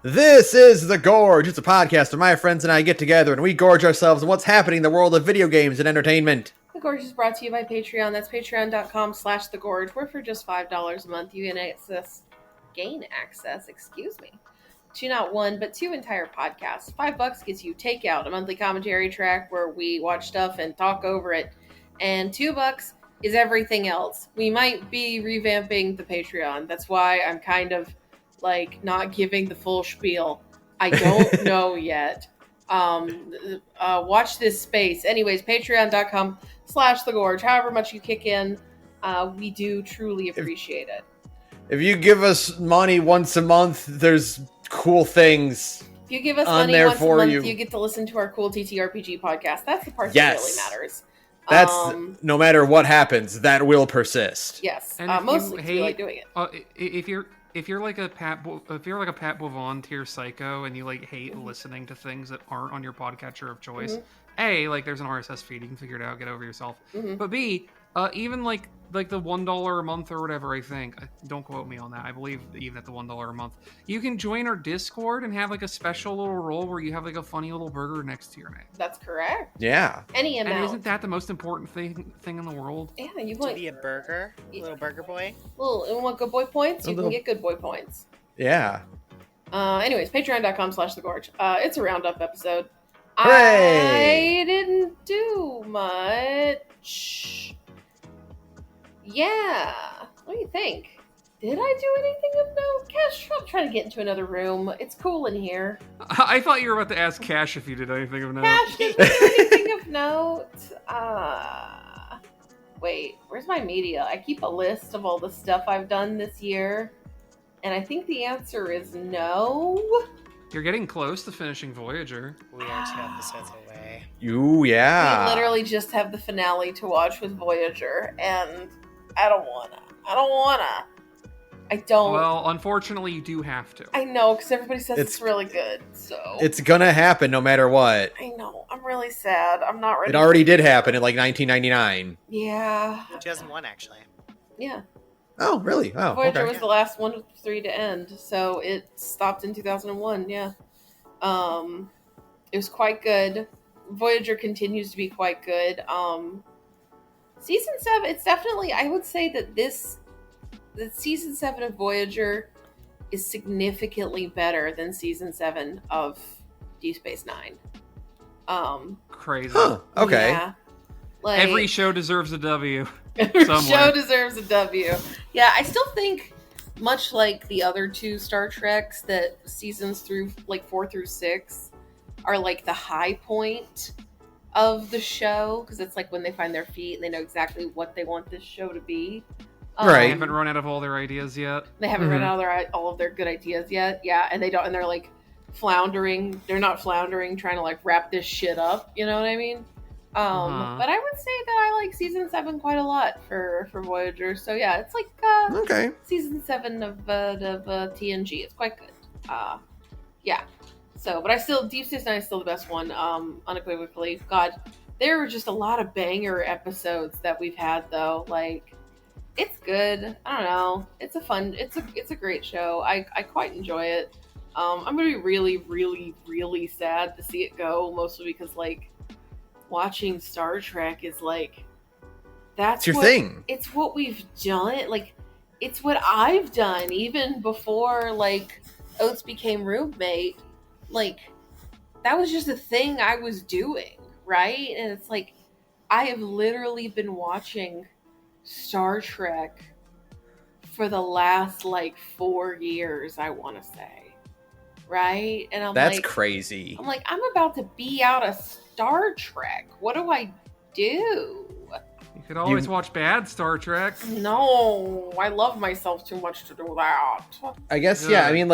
This is The Gorge. It's a podcast where my friends and I get together and we gorge ourselves on what's happening in the world of video games and entertainment. The Gorge is brought to you by Patreon. That's patreon.com/thegorge, where for just $5 a month you gain access to not one, but two entire podcasts. $5 gets you Takeout, a monthly commentary track where we watch stuff and talk over it. And $2 is everything else. We might be revamping the Patreon. That's why I'm kind of not giving the full spiel. I don't know yet. Watch this space. Anyways, patreon.com/thegorge. However much you kick in, we do truly appreciate it. If you give us money once a month, there's cool things. If you give us money once a month, you get to listen to our cool TTRPG podcast. That's the part that really matters. That's no matter what happens, that will persist. Yes, and mostly because we like doing it. If you're like a Pat Boivin tier psycho and you hate listening to things that aren't on your podcatcher of choice, A, there's an RSS feed, you can figure it out, get over yourself. But B, even the $1 a month or whatever, I think, don't quote me on that, I believe even at the $1 a month, you can join our Discord and have a special little role where you have a funny little burger next to your name. That's correct. Yeah. Any amount. And isn't that the most important thing in the world? Yeah, you want to be a burger, little burger boy. You want good boy points? You can get good boy points. Yeah. Anyways, patreon.com/thegorge. It's a roundup episode. Hooray! I didn't do much. Yeah. What do you think? Did I do anything of note? Cash, I'm trying to get into another room. It's cool in here. I thought you were about to ask Cash if you did anything of note. Cash, did you do anything of note? Wait, where's my media? I keep a list of all the stuff I've done this year, and I think the answer is no. You're getting close to finishing Voyager. We are 2 episodes away. Yeah. We literally just have the finale to watch with Voyager, and I don't wanna. Well, unfortunately, you do have to. I know, because everybody says it's really good, so... It's gonna happen no matter what. I know. I'm really sad. I'm not ready. It already did happen in 1999. Yeah. 2001, actually. Yeah. Oh, really? Oh, Voyager was the last one of 3 to end, so it stopped in 2001, yeah. It was quite good. Voyager continues to be quite good. Season 7, it's definitely, I would say that Season 7 of Voyager is significantly better than Season 7 of Deep Space Nine. Crazy. Huh, okay. Yeah. Every show deserves a W. Every show deserves a W. Yeah, I still think, much like the other 2 Star Treks, that seasons through 4 through 6 are the high point of the show, because it's when they find their feet and they know exactly what they want this show to be. Right. They haven't run out of all their ideas yet. They haven't run out of all of their good ideas yet. Yeah, and they don't, and they're floundering. They're not floundering, trying to wrap this shit up. You know what I mean? But I would say that I like Season 7 quite a lot for Voyager. So yeah, it's okay. Season 7 of TNG. It's quite good. Yeah. So, but Deep Space Nine is still the best one, unequivocally. God, there were just a lot of banger episodes that we've had, though. It's good. I don't know. It's a great show. I quite enjoy it. I'm gonna be really, really, really sad to see it go, mostly because watching Star Trek is that's your thing. It's what we've done. It's what I've done even before Oates became roommate. That was just a thing I was doing, right? And it's I have literally been watching Star Trek for the last 4 years, I want to say, right? And that's crazy. I'm I'm about to be out of Star Trek. What do I do? You could always watch bad Star Trek. No, I love myself too much to do that. I guess, yeah. I mean,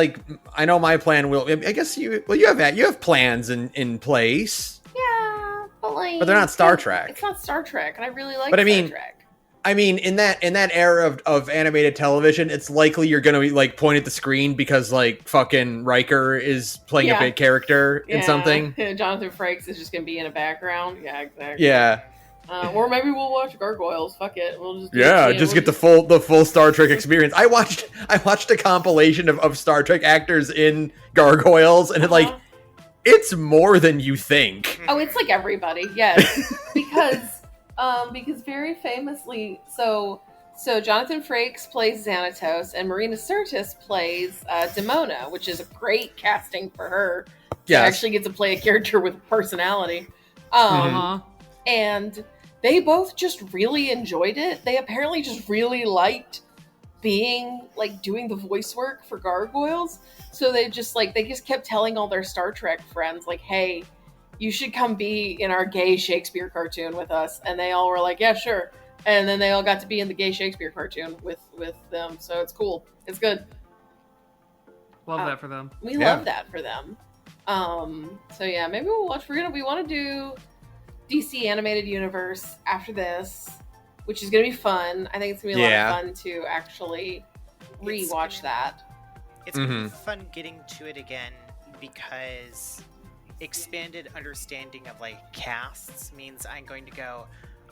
I know my plan will. I guess you have plans in place. Yeah, but they're not Star Trek. It's not Star Trek, and I really like Star Trek. I mean, in that era of animated television, it's likely you're gonna be pointing at the screen because fucking Riker is playing a big character in something. Jonathan Frakes is just gonna be in a background. Yeah, exactly. Yeah. Or maybe we'll watch Gargoyles. Fuck it. We'll just get the full Star Trek experience. I watched a compilation of Star Trek actors in Gargoyles, and it's more than you think. Oh, it's like everybody, yes. because very famously, so Jonathan Frakes plays Xanatos, and Marina Sirtis plays Demona, which is a great casting for her. She actually gets to play a character with personality. And they both just really enjoyed it. They apparently just really liked being doing the voice work for Gargoyles. So they just kept telling all their Star Trek friends, hey, you should come be in our gay Shakespeare cartoon with us. And they all were like, yeah, sure. And then they all got to be in the gay Shakespeare cartoon with them. So it's cool. It's good. Love that for them. We love that for them. So yeah, maybe we'll watch. We want to do DC Animated Universe after this, which is going to be fun. I think it's going to be a lot of fun to actually rewatch that. It's going to be fun getting to it again because expanded understanding of casts means I'm going to go,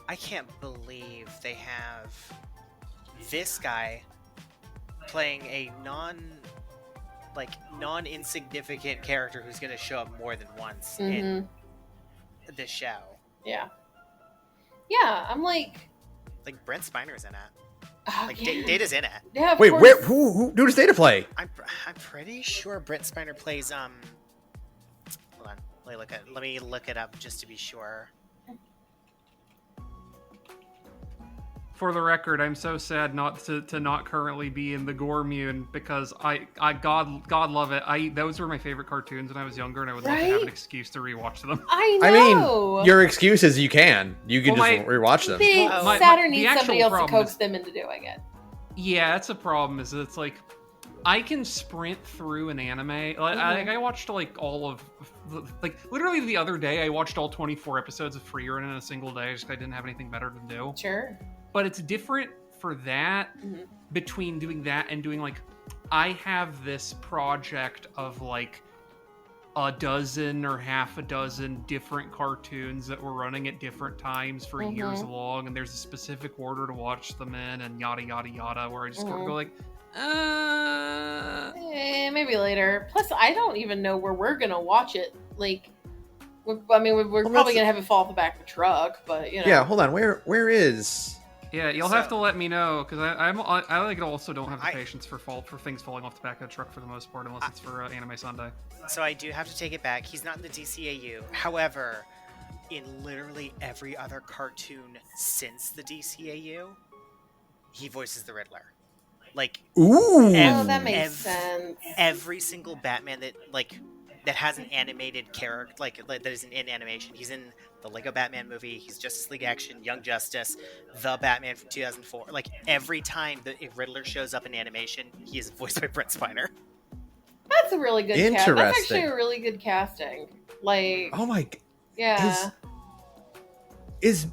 I can't believe they have this guy playing a non-insignificant character who's going to show up more than once in this show. Yeah, I'm Brent Spiner's in it. yeah. Data's in it. Yeah, of Wait, course. who does Data play? I'm pretty sure Brent Spiner plays hold on, let me look it up just to be sure. For the record, I'm so sad not to not currently be in the Gormune because I God love it. Those were my favorite cartoons when I was younger, and I would love to have an excuse to rewatch them. I know. I mean, your excuse is you can just rewatch them. Saturn needs somebody else to coax them into doing it. Yeah, that's a problem. Is it's I can sprint through an anime. I watched all of literally the other day. I watched all 24 episodes of Freerun in a single day. I didn't have anything better to do. Sure. But it's different for that between doing that and doing I have this project of a dozen or half a dozen different cartoons that we're running at different times for years long, and there's a specific order to watch them in, and yada yada yada. Where I just gotta go maybe later. Plus, I don't even know where we're gonna watch it. We're probably gonna have it fall off the back of a truck, but Yeah, hold on. Where is? Yeah, you'll have to let me know because I also don't have the patience for things falling off the back of the truck for the most part, unless it's for Anime Sunday. So I do have to take it back. He's not in the DCAU. However, in literally every other cartoon since the DCAU, he voices the Riddler. Ooh, that makes sense. Every single Batman that has an animated character, that isn't in animation. He's in the Lego Batman movie. He's Justice League Action, Young Justice, the Batman from 2004. Every time the Riddler shows up in animation, he is voiced by Brent Spiner. That's a really good casting. That's actually a really good casting. Oh my. Yeah. Is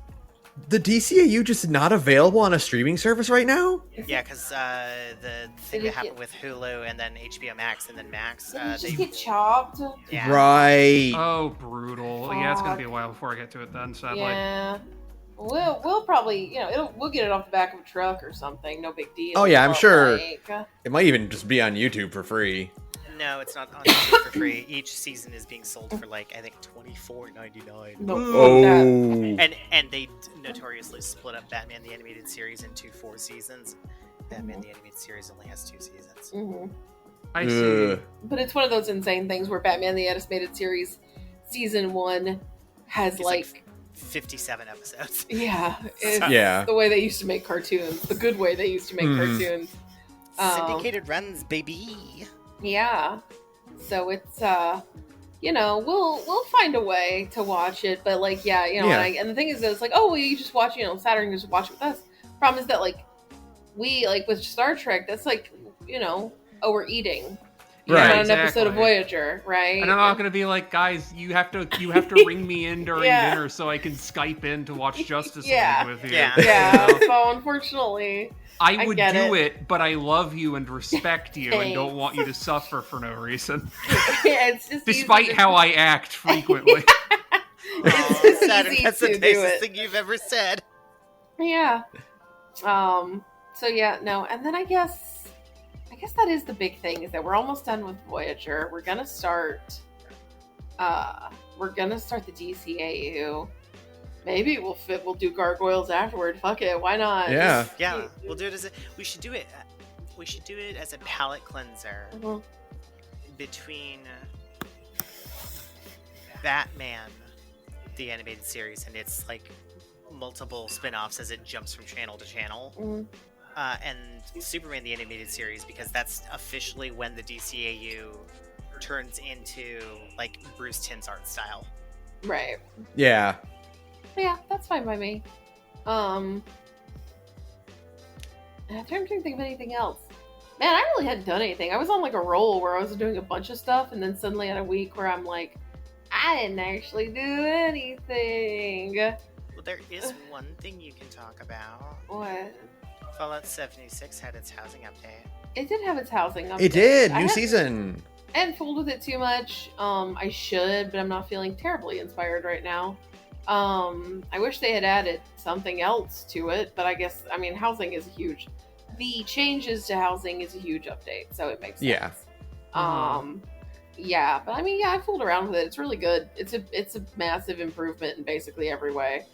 the DCAU just not available on a streaming service right now? Yeah, because the thing that happened with Hulu and then HBO Max and then Max, they just get chopped. Yeah. Right. Oh, brutal. Yeah, it's gonna be a while before I get to it then. Sadly. Yeah. We'll probably we'll get it off the back of a truck or something. No big deal. Oh yeah, I'm sure it might even just be on YouTube for free. No, it's not on YouTube for free. Each season is being sold for I think $24.99. No. Oh. And they notoriously split up Batman the Animated Series into 4 seasons. Batman the Animated Series only has 2 seasons. I see. But it's one of those insane things where Batman the Animated Series season 1 has 57 episodes. Yeah. It's the way they used to make cartoons. The good way they used to make cartoons. Syndicated runs, baby. Yeah. So it's we'll find a way to watch it, but and the thing is that it's you just watch, Saturn, just watch it with us. Problem is that we with Star Trek, that's we're eating. Right, on an episode of Voyager, right? And I'm not gonna be guys, you have to ring me in during dinner so I can Skype in to watch Justice League with you. Yeah. So unfortunately, I would do it, but I love you and respect you and don't want you to suffer for no reason. It's just despite how I act frequently. It's just Saturn, easy that's to the do nicest it. thing you've ever said. Yeah. So yeah, no, and then I guess that is the big thing, is that we're almost done with Voyager. We're gonna start the DCAU. Maybe we'll do Gargoyles afterward. Fuck it, why not? Yeah. Yeah, we'll do it as we should do it as a palate cleanser Mhm. between Batman, the animated series, and its like multiple spin-offs as it jumps from channel to channel. Mhm. And Superman the Animated Series, because that's officially when the DCAU turns into like Bruce Timm's art style. Right. Yeah. Yeah, that's fine by me. I'm trying to think of anything else. Man, I really hadn't done anything. I was on like a roll where I was doing a bunch of stuff, and then suddenly had a week where I'm like, I didn't actually do anything. Well, there is one thing you can talk about. What? Fallout 76 had its housing update. It did have its housing update. It did. I New haven't- season. I haven't fooled with it too much. I should, but I'm not feeling terribly inspired right now. I wish they had added something else to it, but I guess, I mean, housing is huge. The changes to housing is a huge update, so it makes sense. Yeah. Yeah, but I mean, yeah, I fooled around with it. It's really good. It's a massive improvement in basically every way.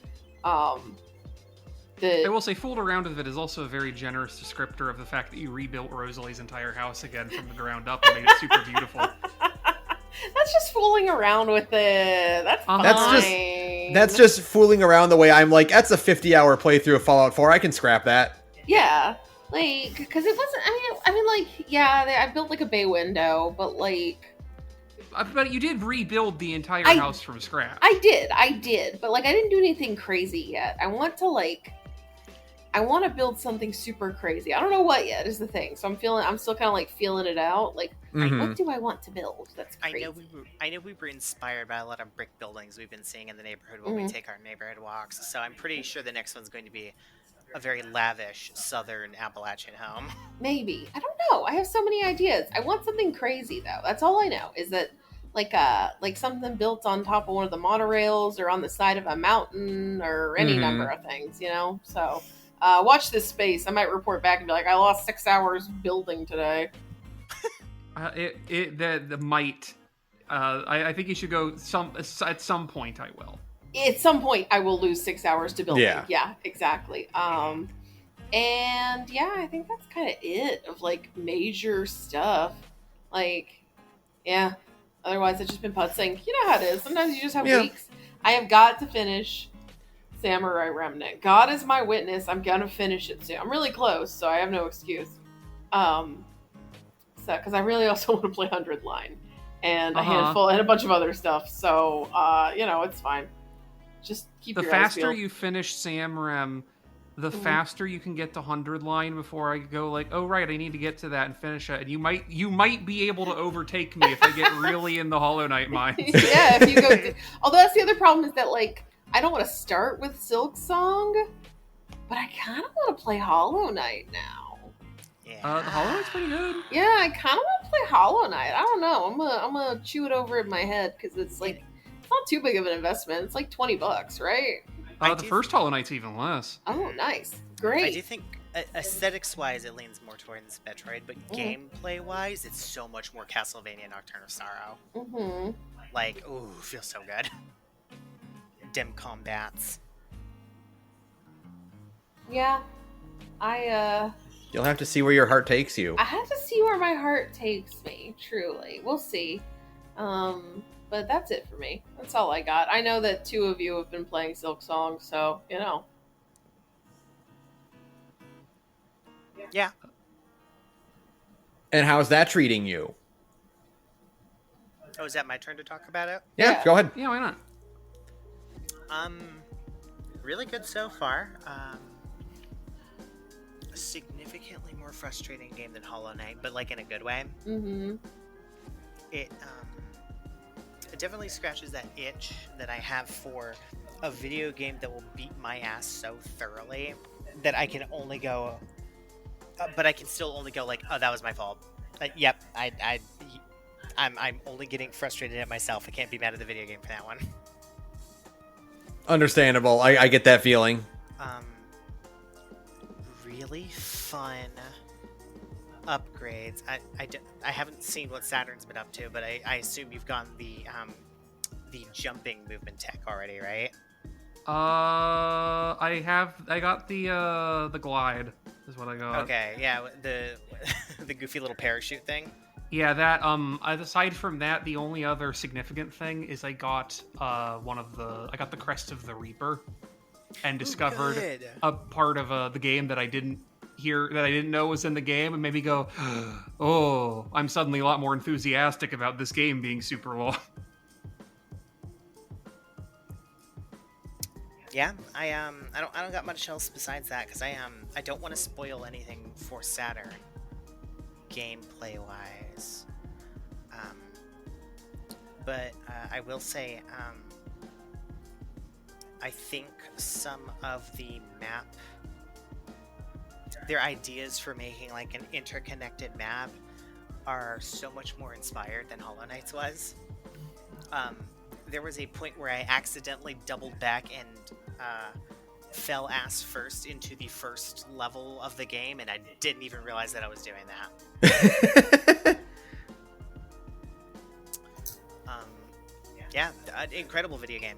I will say, fooled around with it is also a very generous descriptor of the fact that you rebuilt Rosalie's entire house again from the ground up and made it super beautiful. That's just fooling around with it. That's fine. That's just fooling around the way I'm like, that's a 50-hour playthrough of Fallout 4. I can scrap that. Yeah, like, because it wasn't. I mean, like, yeah, I built like a bay window, but like, But you did rebuild the entire house from scratch. I did, but like, I didn't do anything crazy yet. I want to build something super crazy. I don't know what yet is the thing. So I'm still kind of like feeling it out. Like, what do I want to build? That's crazy. I know we were inspired by a lot of brick buildings we've been seeing in the neighborhood when we take our neighborhood walks. So I'm pretty sure the next one's going to be a very lavish southern Appalachian home. Maybe. I don't know. I have so many ideas. I want something crazy though. That's all I know is that like something built on top of one of the monorails or on the side of a mountain or any number of things, you know? So watch this space. I might report back and be like, I lost 6 hours building today. The might. I think you should go at some point. I will. At some point, I will lose 6 hours to building. Yeah, exactly. And yeah, I think that's kind of it of like major stuff. Like, yeah. Otherwise, I've just been putzing. You know how it is. Sometimes you just have weeks. I have got to finish Samurai Remnant. God is my witness. I'm gonna finish it soon. I'm really close, so I have no excuse. Because I really also want to play 100 Line and a handful and a bunch of other stuff. So, it's fine. Just keep the your eyes faster peeled. you finish Samrem, the faster you can get to 100 Line before I go like, oh right, I need to get to that and finish it. And you might be able to overtake me if I get really in the Hollow Knight mines. Yeah, if you go. Although that's the other problem is that like I don't want to start with Silk Song, but I kind of want to play Hollow Knight now. Yeah. The Hollow Knight's pretty good. Yeah, I kind of want to play Hollow Knight. I don't know. I'm gonna chew it over in my head because it's like it's not too big of an investment. It's like $20, right? The first Hollow Knight's even less. Oh, nice, great. I do think aesthetics-wise it leans more towards Metroid, but gameplay-wise it's so much more Castlevania Nocturne of Sorrow. Mm-hmm. Like, ooh, feels so good. Dim combats. Yeah, You'll have to see where your heart takes you. I have to see where my heart takes me. Truly, we'll see. But that's it for me. That's all I got. I know that 2 of you have been playing Silk Song, so you know. Yeah. And how's that treating you? Oh, is that my turn to talk about it? Yeah, go ahead. Yeah, why not? Really good so far. A significantly more frustrating game than Hollow Knight, but like in a good way. Mm-hmm. It definitely scratches that itch that I have for a video game that will beat my ass so thoroughly that I can only go, but I can still only go like, oh, that was my fault. Yep, I'm only getting frustrated at myself. I can't be mad at the video game for that one. Understandable. I get that feeling. Really fun upgrades. I haven't seen what Saturn's been up to, but I assume you've gotten the jumping movement tech already, right? I got the glide is what I got. Okay, yeah, the goofy little parachute thing. Yeah, that aside from that, the only other significant thing is I got I got the Crest of the Reaper and discovered good. a part of the game that I didn't know was in the game, and made me go, oh, I'm suddenly a lot more enthusiastic about this game being super long. Yeah, I don't got much else besides that because I don't want to spoil anything for Saturn, gameplay wise. But I will say, I think some of the map, their ideas for making like an interconnected map are so much more inspired than Hollow Knight's was. There was a point where I accidentally doubled back and fell ass first into the first level of the game, and I didn't even realize that I was doing that. Yeah, incredible video game.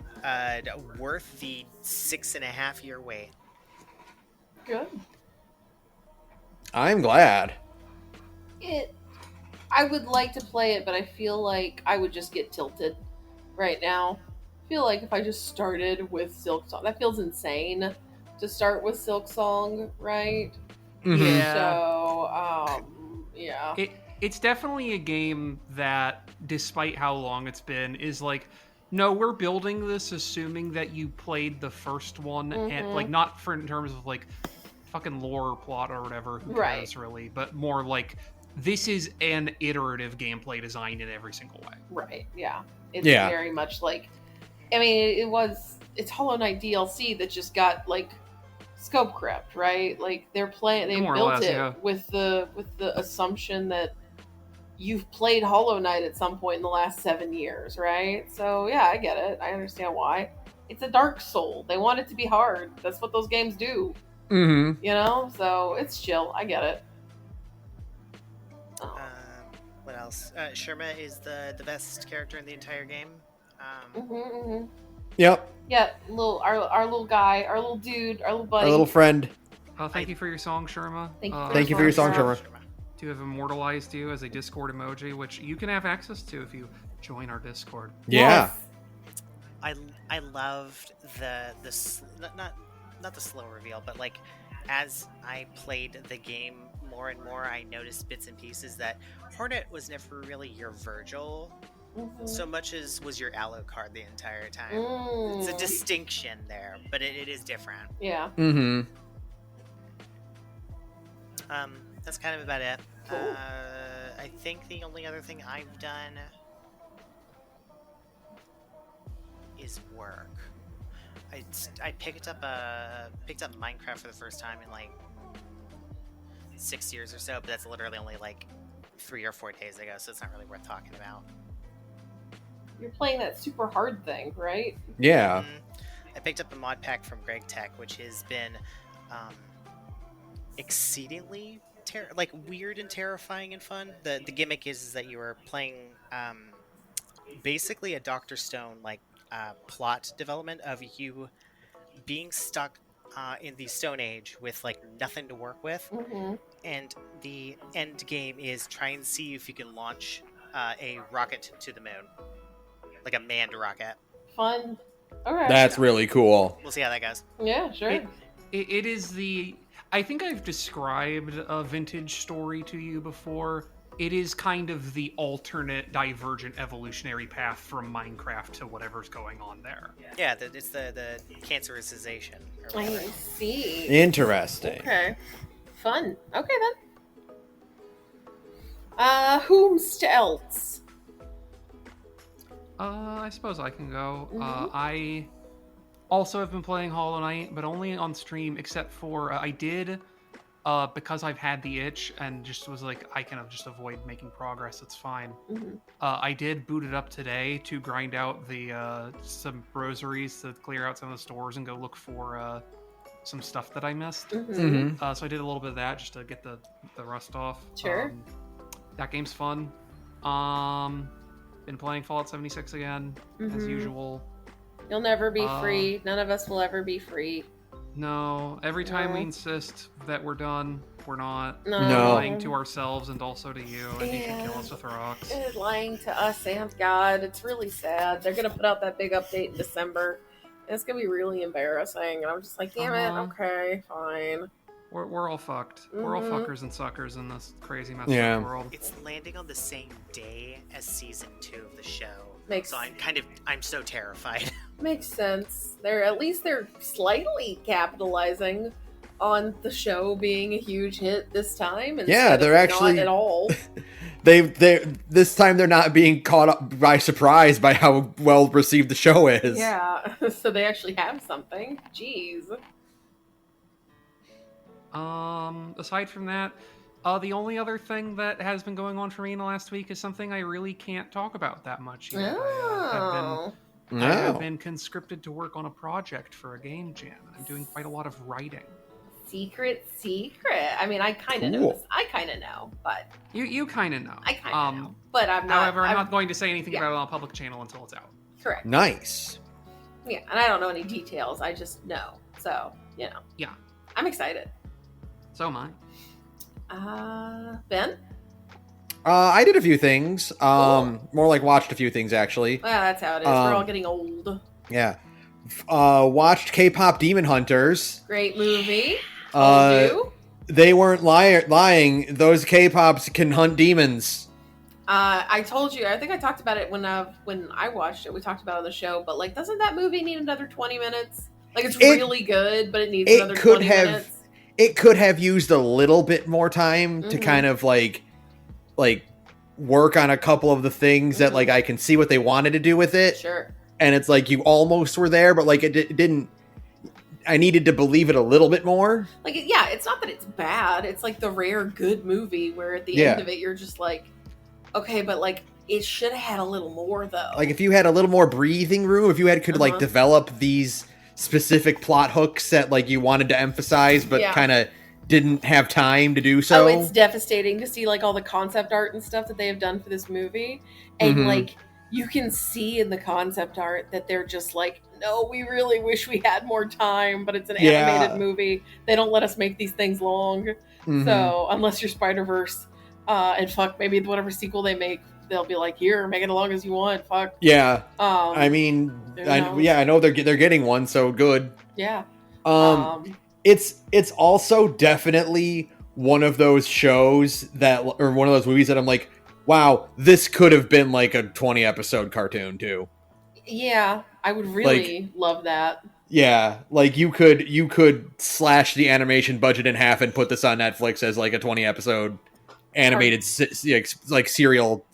Worth the 6.5-year wait. Good. I'm glad. I would like to play it, but I feel like I would just get tilted right now. I feel like if I just started with Silksong, that feels insane to start with Silksong, right? Mm-hmm. Yeah. So, yeah. It's definitely a game that, despite how long it's been, is like, no, we're building this assuming that you played the first one, and like not for in terms of like fucking lore or plot or whatever, who cares really, but more like this is an iterative gameplay design in every single way. Right. Yeah. It's very much like, I mean, it's Hollow Knight DLC that just got like scope crept, right? Like they built it with the assumption that you've played Hollow Knight at some point in the last 7 years, right? So yeah, I get it. I understand why. It's a Dark Soul. They want it to be hard. That's what those games do. Mm-hmm. You know? So it's chill. I get it. What else? Sherma is the best character in the entire game. Yep. Yeah, our little guy, our little dude, our little buddy. Our little friend. Thank you for your song, Sherma. Thank you for your song, Sherma. To have immortalized you as a Discord emoji, which you can have access to if you join our Discord. Yeah. Yes. I loved the not the slow reveal, but like as I played the game more and more, I noticed bits and pieces that Hornet was never really your Virgil so much as was your Alucard the entire time. It's a distinction there, but it is different. Yeah. Mm-hmm. That's kind of about it. Cool. I think the only other thing I've done is work. I picked up Minecraft for the first time in like 6 years or so, but that's literally only like 3 or 4 days ago, so it's not really worth talking about. You're playing that super hard thing, right? Yeah. I picked up a mod pack from Greg Tech, which has been exceedingly weird and terrifying and fun. The gimmick is that you are playing basically a Dr. Stone plot development of you being stuck in the Stone Age with like nothing to work with, and the end game is try and see if you can launch a rocket to the moon, like a manned rocket. Fun. Okay. That's really cool. We'll see how that goes. Yeah, sure. It is I think I've described a vintage story to you before. It is kind of the alternate divergent evolutionary path from Minecraft to whatever's going on there. Yeah, it's the cancericization. I see. Interesting. Okay. Fun. Okay then. Whomst else? I suppose I can go. I also have been playing Hollow Knight, but only on stream, except for I did because I've had the itch and just was like, I can just avoid making progress. It's fine. Mm-hmm. I did boot it up today to grind out the some rosaries to clear out some of the stores and go look for some stuff that I missed. Mm-hmm. So I did a little bit of that just to get the rust off. Sure. That game's fun. Been playing Fallout 76 again, as usual. You'll never be free. None of us will ever be free. No, every time we insist that we're done, we're not. No. We're lying to ourselves and also to you, and you can kill us with rocks. It's lying to us and God. It's really sad. They're going to put out that big update in December. And it's going to be really embarrassing. And I'm just like, damn it, okay, fine. We're all fucked. We're all fuckers and suckers in this crazy messed Yeah. up world. It's landing on the same day as season 2 of the show. Makes I'm so terrified. Makes sense. At least they're slightly capitalizing on the show being a huge hit this time. Yeah, they're actually not at all. they this time they're not being caught up by surprise by how well received the show is. Yeah, so they actually have something. Jeez. Aside from that, the only other thing that has been going on for me in the last week is something I really can't talk about that much yet. I have been conscripted to work on a project for a game jam, and I'm doing quite a lot of writing. Secret. I mean, I kind of know this. I kind of know, but... You kind of know. I kind of know, but I'm not... However, I'm not going to say anything about it on a public channel until it's out. Correct. Nice. Yeah, and I don't know any details. I just know. So, you know. Yeah. I'm excited. So am I. Ben? I did a few things. More like watched a few things, actually. Well, that's how it is. We're all getting old. Yeah. Watched K-pop Demon Hunters. Great movie. Told you. They weren't lying. Those K-pops can hunt demons. I told you. I think I talked about it when I watched it. We talked about it on the show. But, like, doesn't that movie need another 20 minutes? Like, it's really good, but it needs another 20 minutes. It could have used a little bit more time to kind of like work on a couple of the things that like I can see what they wanted to do with it. Sure. And it's like you almost were there, but like it didn't. I needed to believe it a little bit more. Like, yeah, it's not that it's bad. It's like the rare good movie where at the end of it you're just like, okay, but like it should have had a little more though. Like if you had a little more breathing room, if you could like develop these specific plot hooks that like you wanted to emphasize but kind of didn't have time to do so. Oh, it's devastating to see like all the concept art and stuff that they have done for this movie, and like you can see in the concept art that they're just like, no, we really wish we had more time, but it's an animated movie. They don't let us make these things long. So unless you're Spider-Verse and fuck, maybe whatever sequel they make, they'll be like, here, make it as long as you want. Fuck. Yeah. I mean, I know they're getting one, so good. Yeah. It's also definitely one of those shows that, or one of those movies that I'm like, wow, this could have been like a 20 episode cartoon too. Yeah, I would really love that. Yeah, like you could slash the animation budget in half and put this on Netflix as like a 20 episode animated like serial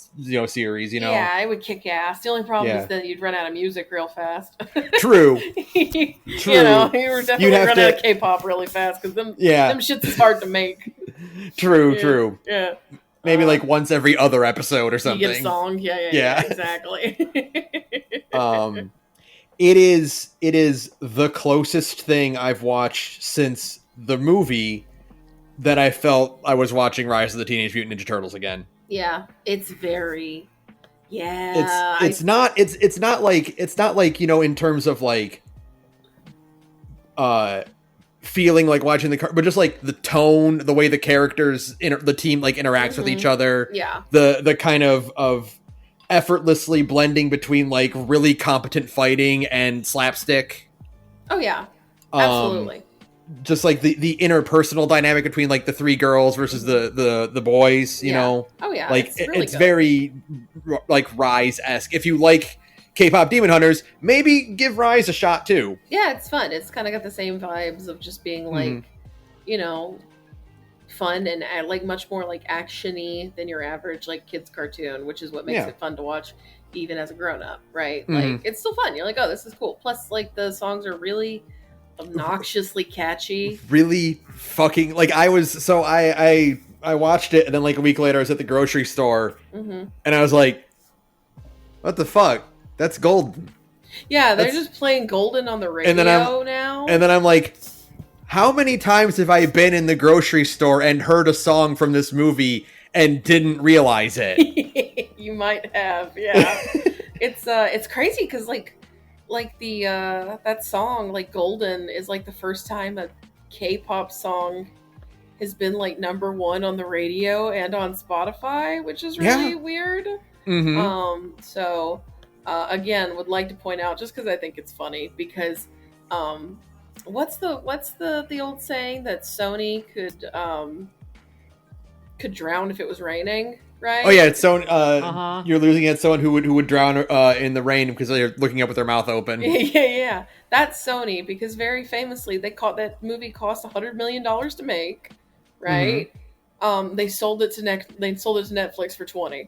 series, you know. Yeah, I would kick ass. The only problem is that you'd run out of music real fast. True. You know, you were definitely run out of K-pop really fast because them shits is hard to make. True. Yeah. Maybe like once every other episode or something. You get a song. Yeah, exactly. It is the closest thing I've watched since the movie that I felt I was watching Rise of the Teenage Mutant Ninja Turtles again. Yeah, it's very. Yeah, it's not like, you know, in terms of like feeling like watching the car, but just like the tone, the way the characters the team like interacts with each other. Yeah, the kind of effortlessly blending between like really competent fighting and slapstick. Oh yeah, absolutely. Just like the interpersonal dynamic between like the three girls versus the boys, you know. Oh yeah, like it's very like Rise-esque. If you like K-pop Demon Hunters, maybe give Rise a shot too. Yeah, it's fun. It's kind of got the same vibes of just being like, you know, fun and like much more like action-y than your average like kids cartoon, which is what makes it fun to watch even as a grown-up, right? Like it's still fun. You're like, oh, this is cool. Plus like the songs are really obnoxiously catchy. Really fucking like I watched it and then like a week later I was at the grocery store and I was like, what the fuck? That's Golden. Yeah, they're just playing Golden on the radio now. And then I'm like, how many times have I been in the grocery store and heard a song from this movie and didn't realize it? You might have, yeah. It's crazy because like the that song like Golden is like the first time a K-pop song has been like #1 on the radio and on Spotify, which is really weird. So again, would like to point out, just because I think it's funny, because what's the old saying that Sony could drown if it was raining, right? Oh yeah, it's so you're losing at someone who would drown in the rain because they're looking up with their mouth open. Yeah. That's Sony, because very famously that movie cost $100 million to make, right? They sold it to Netflix for $20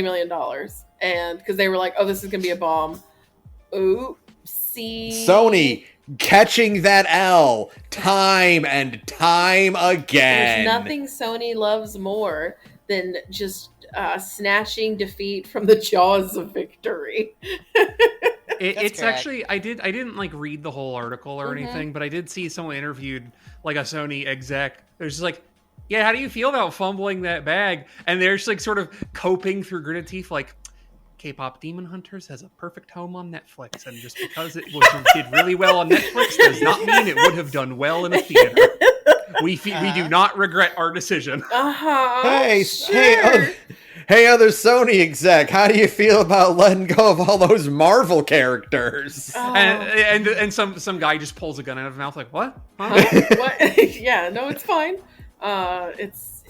million, and because they were like, oh, this is gonna be a bomb. Oopsie. Sony catching that L time and time again. There's nothing Sony loves more than just snatching defeat from the jaws of victory. It's actually, I didn't like read the whole article or anything, but I did see someone interviewed like a Sony exec. There's just like, yeah, how do you feel about fumbling that bag? And they're just like sort of coping through gritted teeth, like, K-pop Demon Hunters has a perfect home on Netflix, and just because it did really well on Netflix does not mean it would have done well in a theater. We do not regret our decision. Hey, sure. Hey, other Sony exec, how do you feel about letting go of all those Marvel characters? And some guy just pulls a gun out of his mouth, like, what? Huh? What? Yeah, no, it's fine.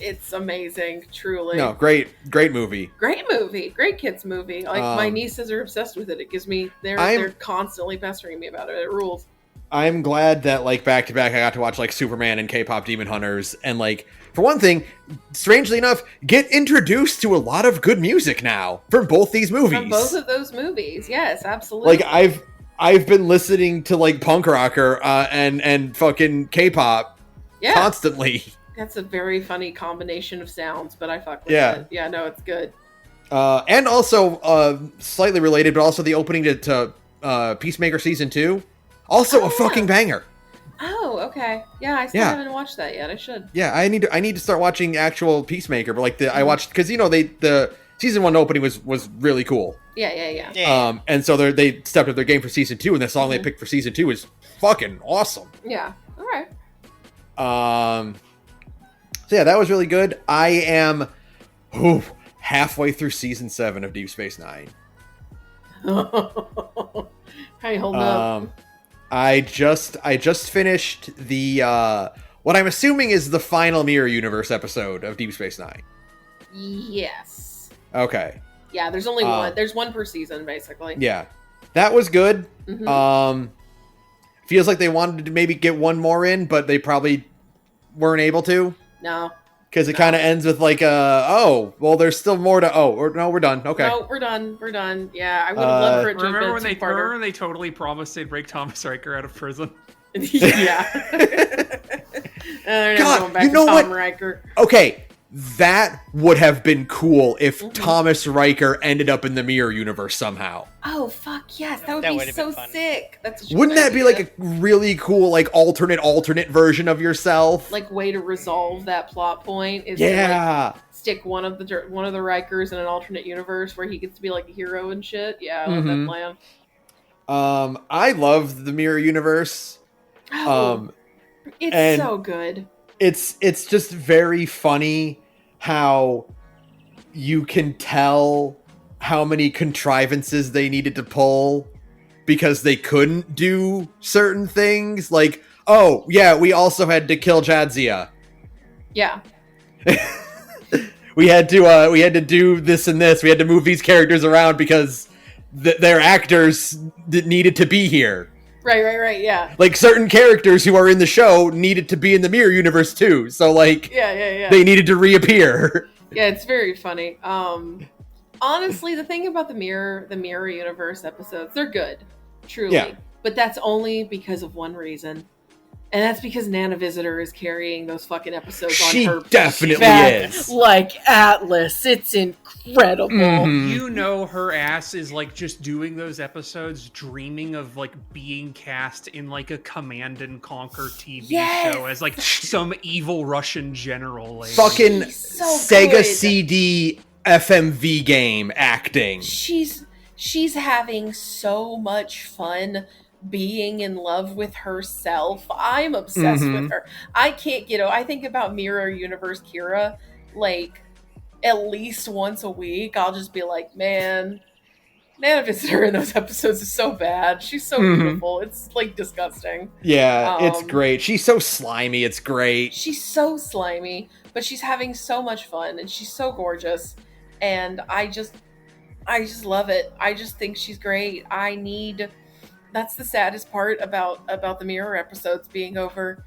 It's amazing, truly. No, great movie. Great kids movie. Like my nieces are obsessed with it. It gives me they're constantly pestering me about it. It rules. I'm glad that like back to back I got to watch like Superman and K-pop Demon Hunters, and like for one thing, strangely enough, get introduced to a lot of good music now from both these movies. From both of those movies, yes, absolutely. Like I've been listening to like punk rocker and fucking K-pop constantly. That's a very funny combination of sounds, but I fuck with it. Yeah, no, it's good. And also, slightly related, but also the opening to Peacemaker Season 2. Also a fucking banger. Oh, okay. Yeah, I still haven't watched that yet. I should. Yeah, I need to start watching actual Peacemaker, but like I watched, because, you know, the Season 1 opening was really cool. Yeah. And so they stepped up their game for Season 2, and the song they picked for Season 2 is fucking awesome. Yeah, all right. So yeah, that was really good. I am halfway through Season 7 of Deep Space Nine. How you holding up? I just finished the what I'm assuming is the final Mirror Universe episode of Deep Space Nine. Yes. Okay. Yeah, there's only one. There's one per season, basically. Yeah, that was good. Feels like they wanted to maybe get one more in, but they probably weren't able to. No. Because it kind of ends with like, there's still more to, we're done. Okay. No, we're done. Yeah, I would have loved for it to have been two-parter. Remember when they totally promised they'd break Thomas Riker out of prison? Yeah. They're never going back to Tom Riker. Okay, that would have been cool if Thomas Riker ended up in the Mirror Universe somehow. Oh, fuck yes. That would be so sick. Wouldn't that be like a really cool, like, alternate version of yourself? Like, way to resolve that plot point is to, like, stick one of the Rikers in an alternate universe where he gets to be, like, a hero and shit. Yeah, I love that plan. I love the Mirror Universe. It's so good. It's just very funny how you can tell how many contrivances they needed to pull because they couldn't do certain things. Like, oh, yeah, we also had to kill Jadzia. Yeah. we had to do this and this. We had to move these characters around because their actors needed to be here. Right, yeah. Like, certain characters who are in the show needed to be in the Mirror Universe, too. So, like, yeah. They needed to reappear. Yeah, it's very funny. Honestly, the thing about the Mirror Universe episodes, they're good. Truly. Yeah. but that's only because of one reason. And that's because Nana Visitor is carrying those fucking episodes on her definitely back is. like Atlas. It's incredible. Mhm. You know her ass is like just doing those episodes, dreaming of like being cast in like a Command and Conquer TV Yes! show as like some evil Russian general lady. Fucking She's so Sega good. CD FMV game acting. She's having so much fun being in love with herself. I'm obsessed Mhm. with her. I can't get I think about Mirror Universe Kira like at least once a week. I'll just be like, man, Nana Visitor in those episodes is so bad. She's so Mhm. beautiful. It's like disgusting. Yeah, it's Um, great. She's so slimy. It's great. She's so slimy, but she's having so much fun and she's so gorgeous. And I just love it. I just think she's great. That's the saddest part about the Mirror episodes being over.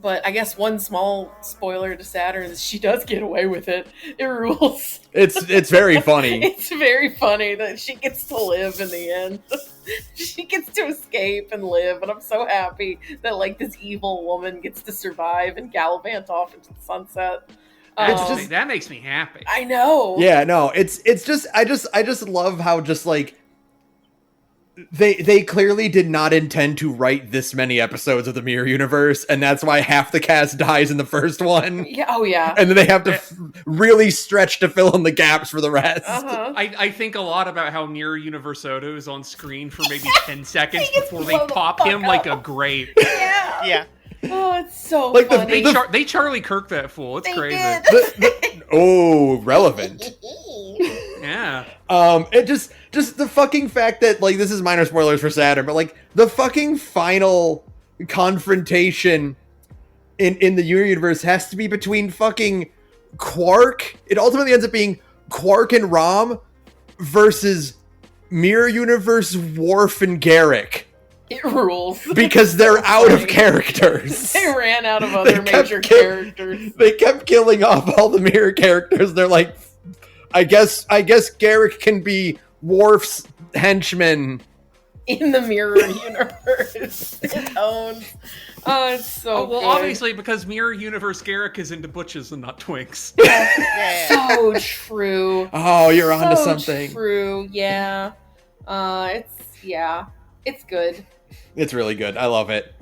But I guess one small spoiler to Saturn is she does get away with it. It rules. It's very funny. It's very funny that she gets to live in the end. She gets to escape and live, and I'm so happy that like this evil woman gets to survive and gallivant off into the sunset. That makes me happy. I know. Yeah, no, it's just I just love how just like they clearly did not intend to write this many episodes of the Mirror Universe, and that's why half the cast dies in the first one. Yeah. Oh yeah. And then they have to really stretch to fill in the gaps for the rest. Uh-huh. I think a lot about how Mirror Universe Odo is on screen for maybe 10 seconds He gets before they blown the pop fuck him like a up. grape. Yeah. Yeah. Oh, it's so Like the- funny. They Charlie Kirk that fool. It's They crazy. did. Oh, relevant. Yeah. It just the fucking fact that like this is minor spoilers for Saturn, but like the fucking final confrontation in the universe has to be between fucking Quark. It ultimately ends up being Quark and Rom versus Mirror Universe Worf and Garrick. It rules. Because they're out of characters. They ran out of other They kept major characters They kept killing off all the mirror characters. They're like, I guess Garrick can be Worf's henchman. in the Mirror Universe. It owns. Oh, it's so well, good. obviously, because Mirror Universe Garrick is into butches and not twinks. So true. Oh, you're onto So something. True. Yeah. It's good. It's really good. I love it.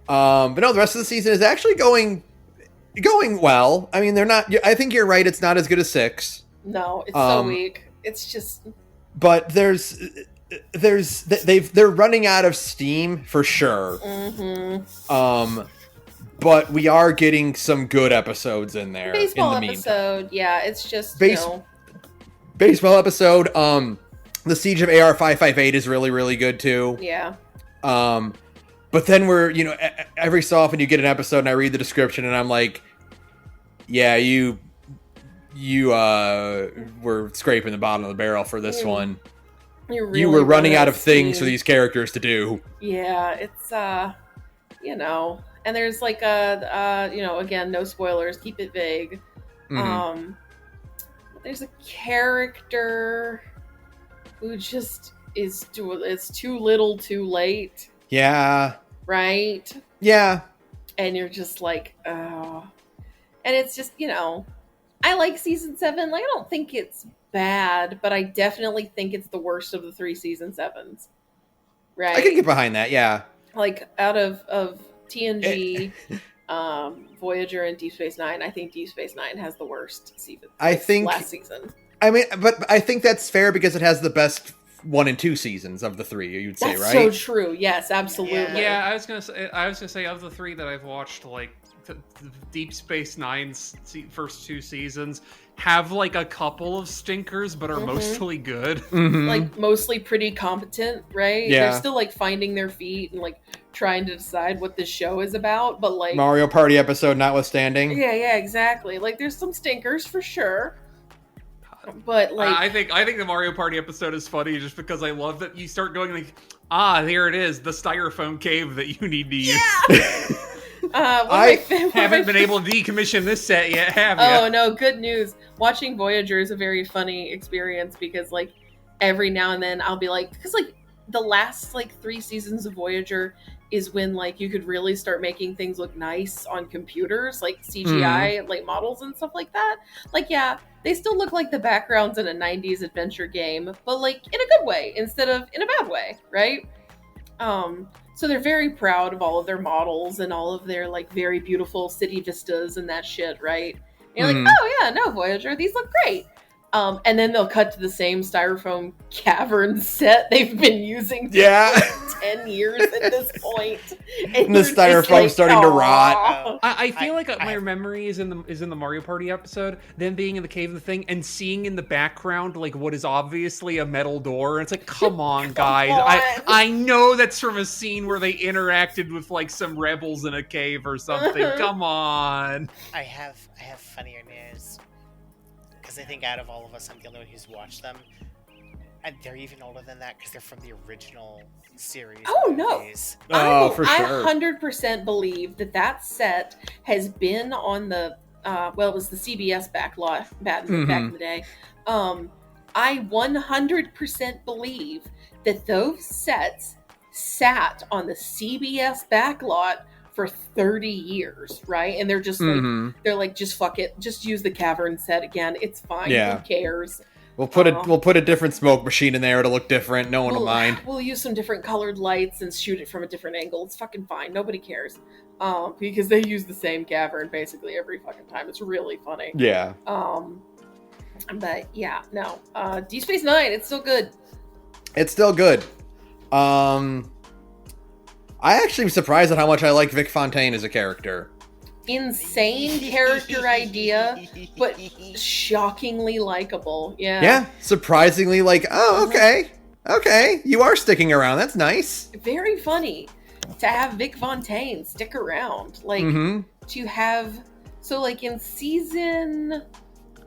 But no, the rest of the season is actually going well. I mean, they're not. I think you're right. It's not as good as 6. No, it's so weak. It's just. But they're running out of steam for sure. Mm-hmm. But we are getting some good episodes in there. Baseball in the episode, meantime. yeah, it's just Baseball episode. The Siege of AR 558 is really, really good too. Yeah. But then we're, every so often you get an episode and I read the description and I'm like, yeah, you were scraping the bottom of the barrel for this one. You were running out of things for these characters to do. Yeah, it's and there's like again, no spoilers, keep it vague. Mm-hmm. There's a character who just is too little too late. Yeah. Right? Yeah. And you're just like, oh. And it's just, I like season 7. Like, I don't think it's bad, but I definitely think it's the worst of the 3 season 7s. Right? I can get behind that, yeah. Like, out of TNG, Voyager, and Deep Space Nine, I think Deep Space Nine has the worst season. Last season. I mean, but I think that's fair because it has the best 1 and 2 seasons of the 3. You'd say, That's right? so true. Yes, absolutely. Yeah, I was gonna say of the 3 that I've watched, like the Deep Space Nine's first 2 seasons have like a couple of stinkers, but are mostly good. Mm-hmm. Like mostly pretty competent, right? Yeah. They're still like finding their feet and like trying to decide what this show is about, but like Mario Party episode notwithstanding. Yeah, exactly. Like there's some stinkers for sure. But like I think the Mario Party episode is funny just because I love that you start going like, there it is, the styrofoam cave that you need to use. I haven't been able to decommission this set yet, have you? Oh no, good news. Watching Voyager is a very funny experience because like every now and then I'll be like, because like the last like 3 seasons of Voyager is when like you could really start making things look nice on computers, like CGI like models and stuff like that. Like, yeah, they still look like the backgrounds in a 90s adventure game, but like in a good way instead of in a bad way, right? So they're very proud of all of their models and all of their like very beautiful city vistas and that shit, right? And you're like, oh yeah, no, Voyager, these look great. And then they'll cut to the same styrofoam cavern set they've been using for like 10 years at this point. And the styrofoam's starting to rot. I feel like my memory is in the Mario Party episode, them being in the cave of the thing and seeing in the background like what is obviously a metal door. And it's like, come on, guys. I know that's from a scene where they interacted with like some rebels in a cave or something. Come on. I have funnier news. Because I think out of all of us, I'm the only one who's watched them. And they're even older than that because they're from the original series. Oh, movies. No. Oh, for sure. I 100% believe that set has been on the, it was the CBS backlot back in the day. I 100% believe that those sets sat on the CBS backlot for 30 years, right? And they're just like, they're like, just fuck it, just use the cavern set again. It's fine. Yeah. Who cares? We'll put a different smoke machine in there. It'll look different. No one will mind. We'll use some different colored lights and shoot it from a different angle. It's fucking fine. Nobody cares. Because they use the same cavern basically every fucking time. It's really funny. Yeah. But yeah, no. Deep Space Nine, it's still good. It's still good. I actually am surprised at how much I like Vic Fontaine as a character. Insane character idea, but shockingly likable. Yeah. Yeah, surprisingly like, oh, okay. Okay, you are sticking around. That's nice. Very funny to have Vic Fontaine stick around. Like, to have... So, like, in season...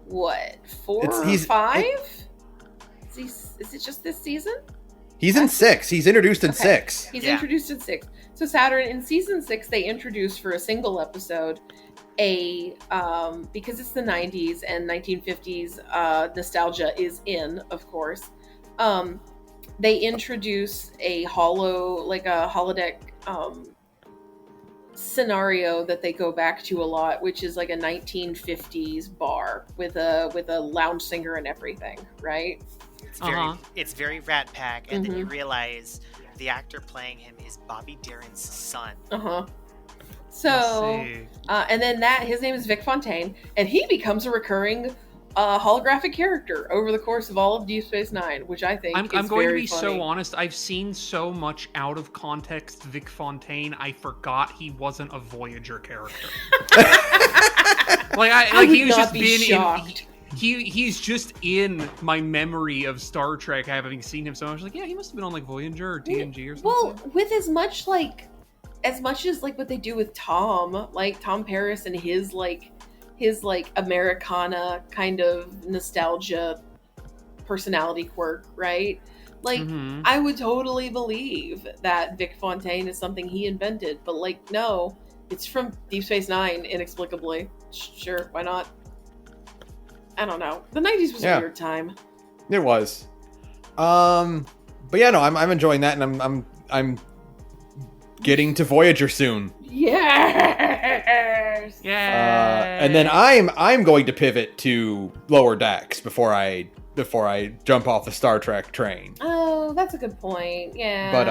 What? 4 or 5? Is it just this season? He's in 6. He's introduced in 6. He's introduced in 6. So Saturn, in season 6, they introduced for a single episode because it's the 90s and 1950s nostalgia is in, of course. They introduce a holodeck scenario that they go back to a lot, which is like a 1950s bar with a lounge singer and everything, right? It's very Rat Pack, and then you realize the actor playing him is Bobby Darin's son. So, and then his name is Vic Fontaine, and he becomes a recurring holographic character over the course of all of Deep Space Nine, which I think I'm going to be funny. so honest. I've seen so much out of context Vic Fontaine, I forgot he wasn't a Voyager character. He was just being shocked. He's just in my memory of Star Trek, having seen him so much. Like, yeah, he must have been on like Voyager or TNG or something. Well, with as much as what they do with Tom, like Tom Paris and his Americana kind of nostalgia personality quirk, right? Like, I would totally believe that Vic Fontaine is something he invented, but like, no, it's from Deep Space Nine, inexplicably. Sure, why not? I don't know. The 90s was a weird time. It was. But yeah, no, I'm enjoying that, and I'm getting to Voyager soon. Yes. Yeah. And then I'm going to pivot to Lower Decks before I jump off the Star Trek train. Oh, that's a good point. Yeah. But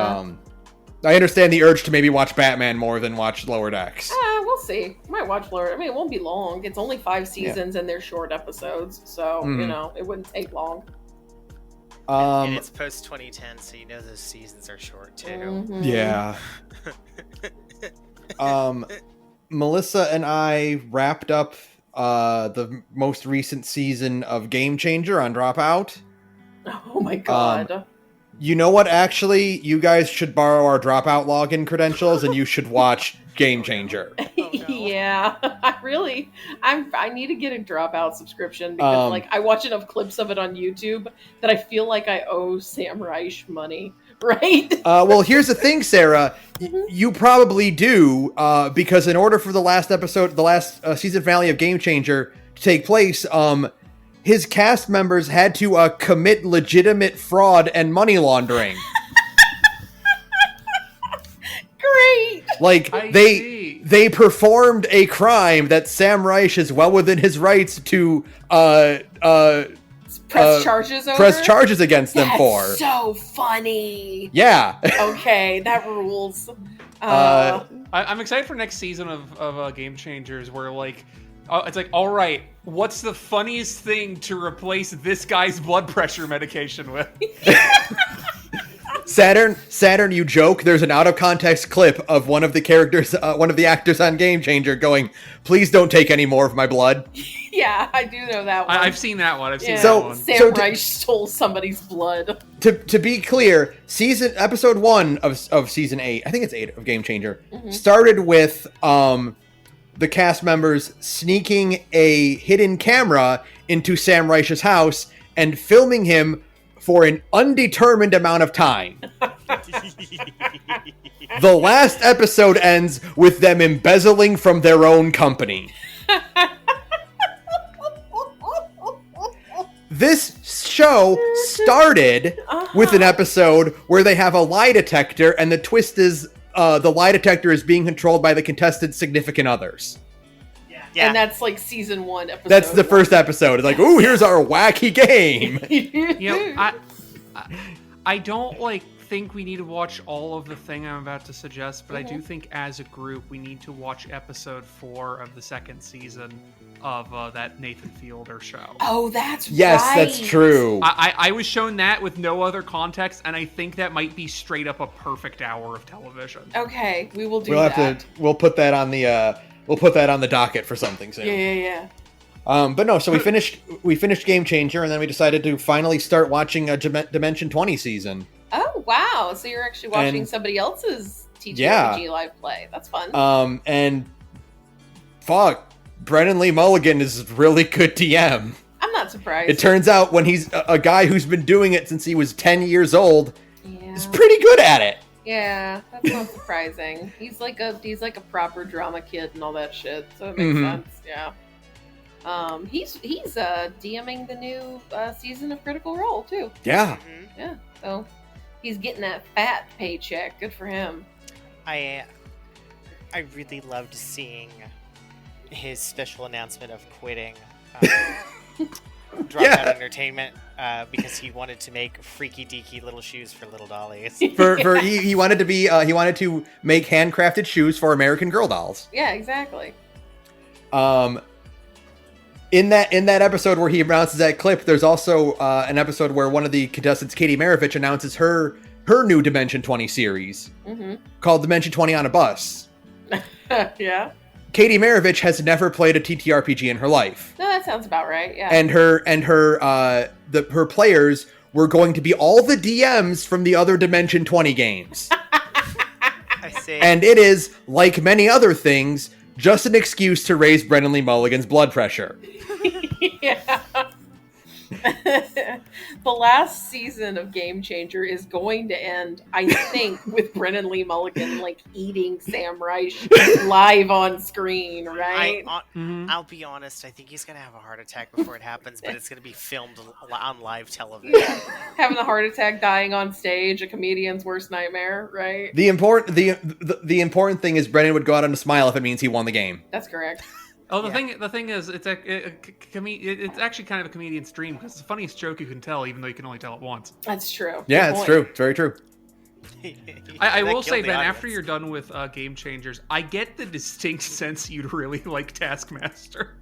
I understand the urge to maybe watch Batman more than watch Lower Decks. We'll see. Might watch Lower. I mean, it won't be long. It's only 5 seasons and they're short episodes, so it wouldn't take long. And it's post 2010, so you know those seasons are short too. Yeah. Melissa and I wrapped up the most recent season of Game Changer on Dropout. Oh my god. You know what? Actually, you guys should borrow our Dropout login credentials, and you should watch Game Changer. Yeah, I need to get a Dropout subscription because I watch enough clips of it on YouTube that I feel like I owe Sam Reich money, right? Well, here's the thing, Sarah. You probably do, because in order for the last season finale of Game Changer to take place, his cast members had to commit legitimate fraud and money laundering. Like they performed a crime that Sam Reich is well within his rights to press charges against them for. So funny. Yeah. Okay, that rules. I'm excited for next season of Game Changers, where like it's like, all right, what's the funniest thing to replace this guy's blood pressure medication with? Saturn, you joke. There's an out of context clip of one of the characters, one of the actors on Game Changer going, "Please don't take any more of my blood." Yeah, I do know that one. I've seen that one. that one. Sam Reich stole somebody's blood. To be clear, episode 1 of season 8, I think it's 8 of Game Changer, started with the cast members sneaking a hidden camera into Sam Reich's house and filming him for an undetermined amount of time. The last episode ends with them embezzling from their own company. This show started with an episode where they have a lie detector, and the twist is the lie detector is being controlled by the contestants' significant others. Yeah. And that's like season 1 episode. That's the first episode. It's like, ooh, here's our wacky game. I don't think we need to watch all of the thing I'm about to suggest, but I do think as a group we need to watch episode 4 of the second season of that Nathan Fielder show. Oh, that's yes, right. That's true. I was shown that with no other context, and I think that might be straight up a perfect hour of television. Okay, we will do that. We'll put that on the docket for something soon. Yeah. But no, so we finished Game Changer, and then we decided to finally start watching a Dimension 20 season. Oh wow! So you're actually watching somebody else's TTRPG live play. That's fun. And fuck, Brennan Lee Mulligan is really good TM. I'm not surprised. It turns out when he's a guy who's been doing it since he was 10 years old, he's pretty good at it. Yeah, that's not surprising. He's like a proper drama kid and all that shit, so it makes sense. Yeah. He's DMing the new season of Critical Role too. Yeah. Yeah. So he's getting that fat paycheck. Good for him. I really loved seeing his special announcement of quitting Dropout Entertainment because he wanted to make freaky deaky little shoes for little dollies. He wanted to make handcrafted shoes for American Girl dolls. Yeah, exactly. In that episode where he announces that clip, there's also an episode where one of the contestants, Katie Maravich, announces her new Dimension 20 series called Dimension 20 on a Bus. Yeah. Katie Maravich has never played a TTRPG in her life. No, that sounds about right. Yeah. And her players were going to be all the DMs from the other Dimension 20 games. I see. And it is, like many other things, just an excuse to raise Brennan Lee Mulligan's blood pressure. Yeah. The last season of Game Changer is going to end, I think, with Brennan Lee Mulligan eating Sam Reich live on screen, right? I'll be honest, I think he's gonna have a heart attack before it happens, but it's gonna be filmed on live television. Having a heart attack, dying on stage, a comedian's worst nightmare, right? The important thing is Brennan would go out on a smile if it means he won the game. That's correct. Oh, the thing is, it's actually kind of a comedian's dream because it's the funniest joke you can tell, even though you can only tell it once. That's true. Yeah, it's true. It's very true. I will say, Ben, after you're done with Game Changers, I get the distinct sense you'd really like Taskmaster.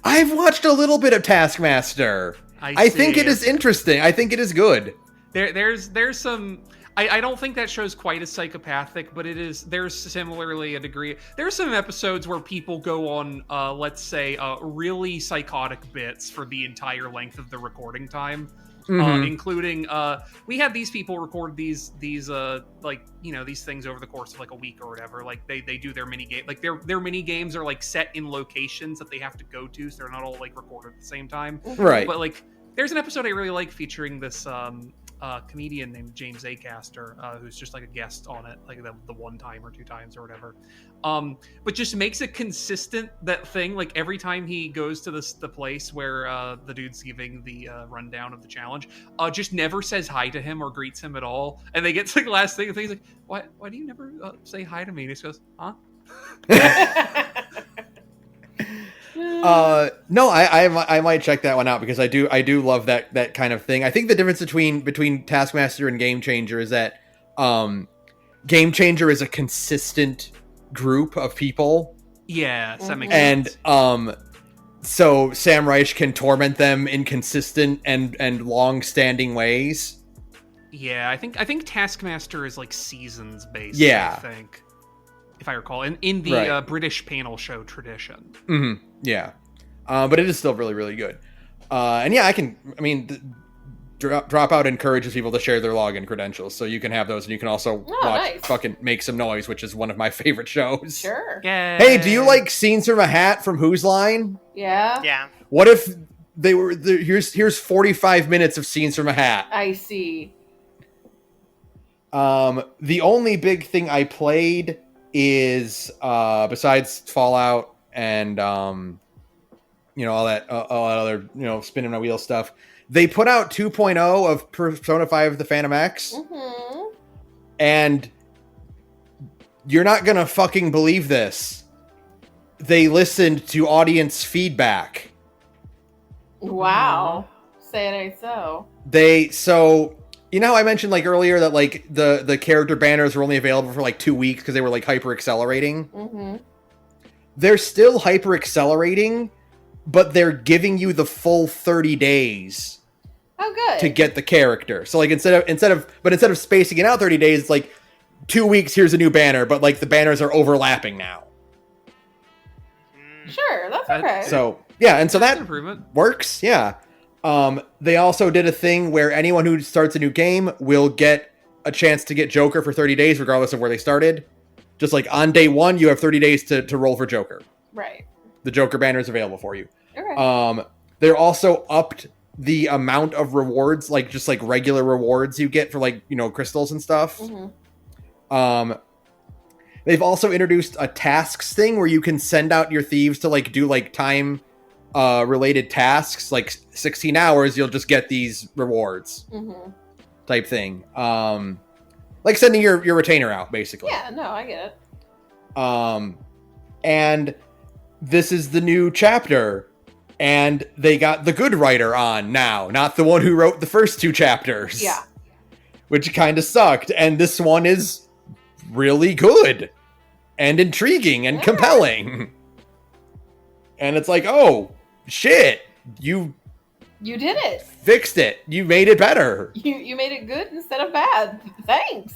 I've watched a little bit of Taskmaster. I think it is interesting. I think it is good. There's some... I don't think that show's quite as psychopathic, but there's similarly a degree. There's some episodes where people go on, let's say, really psychotic bits for the entire length of the recording time, including, we had these people record these things over the course of a week or whatever. They do their mini game, their mini games are set in locations that they have to go to, so they're not all recorded at the same time. Right. But there's an episode I really like featuring this, comedian named James Acaster, who's just like a guest on it, like the one time or two times or whatever. But just makes it consistent, that thing, like every time he goes to the place where the dude's giving the rundown of the challenge, just never says hi to him or greets him at all. And they get to the last thing, and he's like, why do you never say hi to me? And he just goes, huh? No, I might check that one out, because I do love that kind of thing. I think the difference between Taskmaster and Game Changer is that Game Changer is a consistent group of people. Yeah, that makes sense. And so Sam Reich can torment them in consistent and long-standing ways. Yeah, I think Taskmaster is like seasons based. Yeah, I think, if I recall, in the British panel show tradition. Mm-hmm. Yeah, but it is still really, really good. And yeah, Dropout encourages people to share their login credentials, so you can have those, and you can also watch fucking Make Some Noise, which is one of my favorite shows. Sure. Yay. Hey, do you like Scenes from a Hat from Whose Line? Yeah. Yeah. What if they were here's 45 minutes of Scenes from a Hat? I see. The only big thing I played is besides Fallout and all that other spinning my wheel stuff, they put out 2.0 of Persona 5 the Phantom X. Mm-hmm. And you're not gonna fucking believe this, they listened to audience feedback. Wow. Say it ain't so. So you know how I mentioned like earlier that like the character banners were only available for like 2 weeks because they were like hyper accelerating? Mm-hmm. They're still hyper accelerating, but they're giving you the full 30 days. Oh, good. To get the character. So like instead of spacing it out 30 days, it's like 2 weeks, here's a new banner, but like the banners are overlapping now. Sure, that's okay. So yeah, and so that's that an improvement. Works, yeah. They also did a thing where anyone who starts a new game will get a chance to get Joker for 30 days, regardless of where they started. Just like on day one, you have 30 days to roll for Joker. Right. The Joker banner is available for you. Okay. They're also upped the amount of rewards, like just like regular rewards you get for like, crystals and stuff. Mm-hmm. They've also introduced a tasks thing where you can send out your thieves to like do like time related tasks, like 16 hours, you'll just get these rewards type thing. Like sending your retainer out, basically. Yeah, no, I get it. And this is the new chapter. And they got the good writer on now, not the one who wrote the first two chapters. Yeah. Which kind of sucked. And this one is really good and intriguing and compelling. And it's like, oh, shit. You did it. Fixed it. You made it better. You made it good instead of bad. Thanks.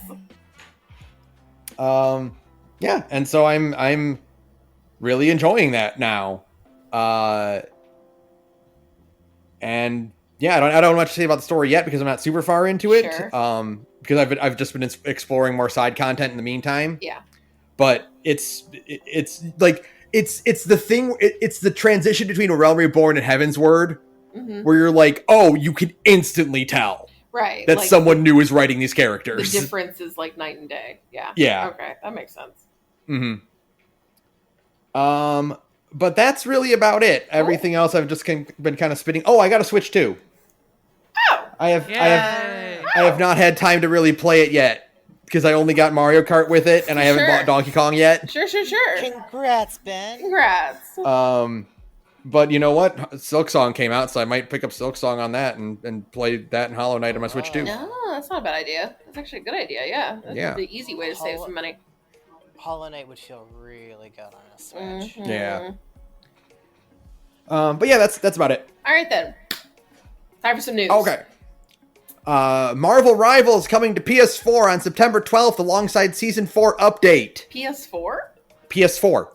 Yeah. And so I'm really enjoying that now. And yeah, I don't know much to say about the story yet because I'm not super far into it. Sure. Because I've just been exploring more side content in the meantime. Yeah. But it's like it's the thing. It's the transition between Realm Reborn and Heaven's Word, where you're like, oh, you can instantly tell, right, that like someone new is writing these characters. The difference is like night and day. Yeah. Yeah. Okay, that makes sense. But that's really about it. Cool. Everything else I've just been kind of spinning. Oh, I got a Switch too. Oh. I have not had time to really play it yet because I only got Mario Kart with it and I haven't bought Donkey Kong yet. Sure. Congrats, Ben. Congrats. But you know what? Silk Song came out, so I might pick up Silk Song on that and play that and Hollow Knight on my Switch too. No, that's not a bad idea. That's actually a good idea. Yeah. That's the easy way to save some money. Hollow Knight would feel really good on a Switch. Yeah. But yeah, that's about it. All right then. Time for some news. Okay. Marvel Rivals coming to PS4 on September 12th alongside Season 4 update. PS4? PS4.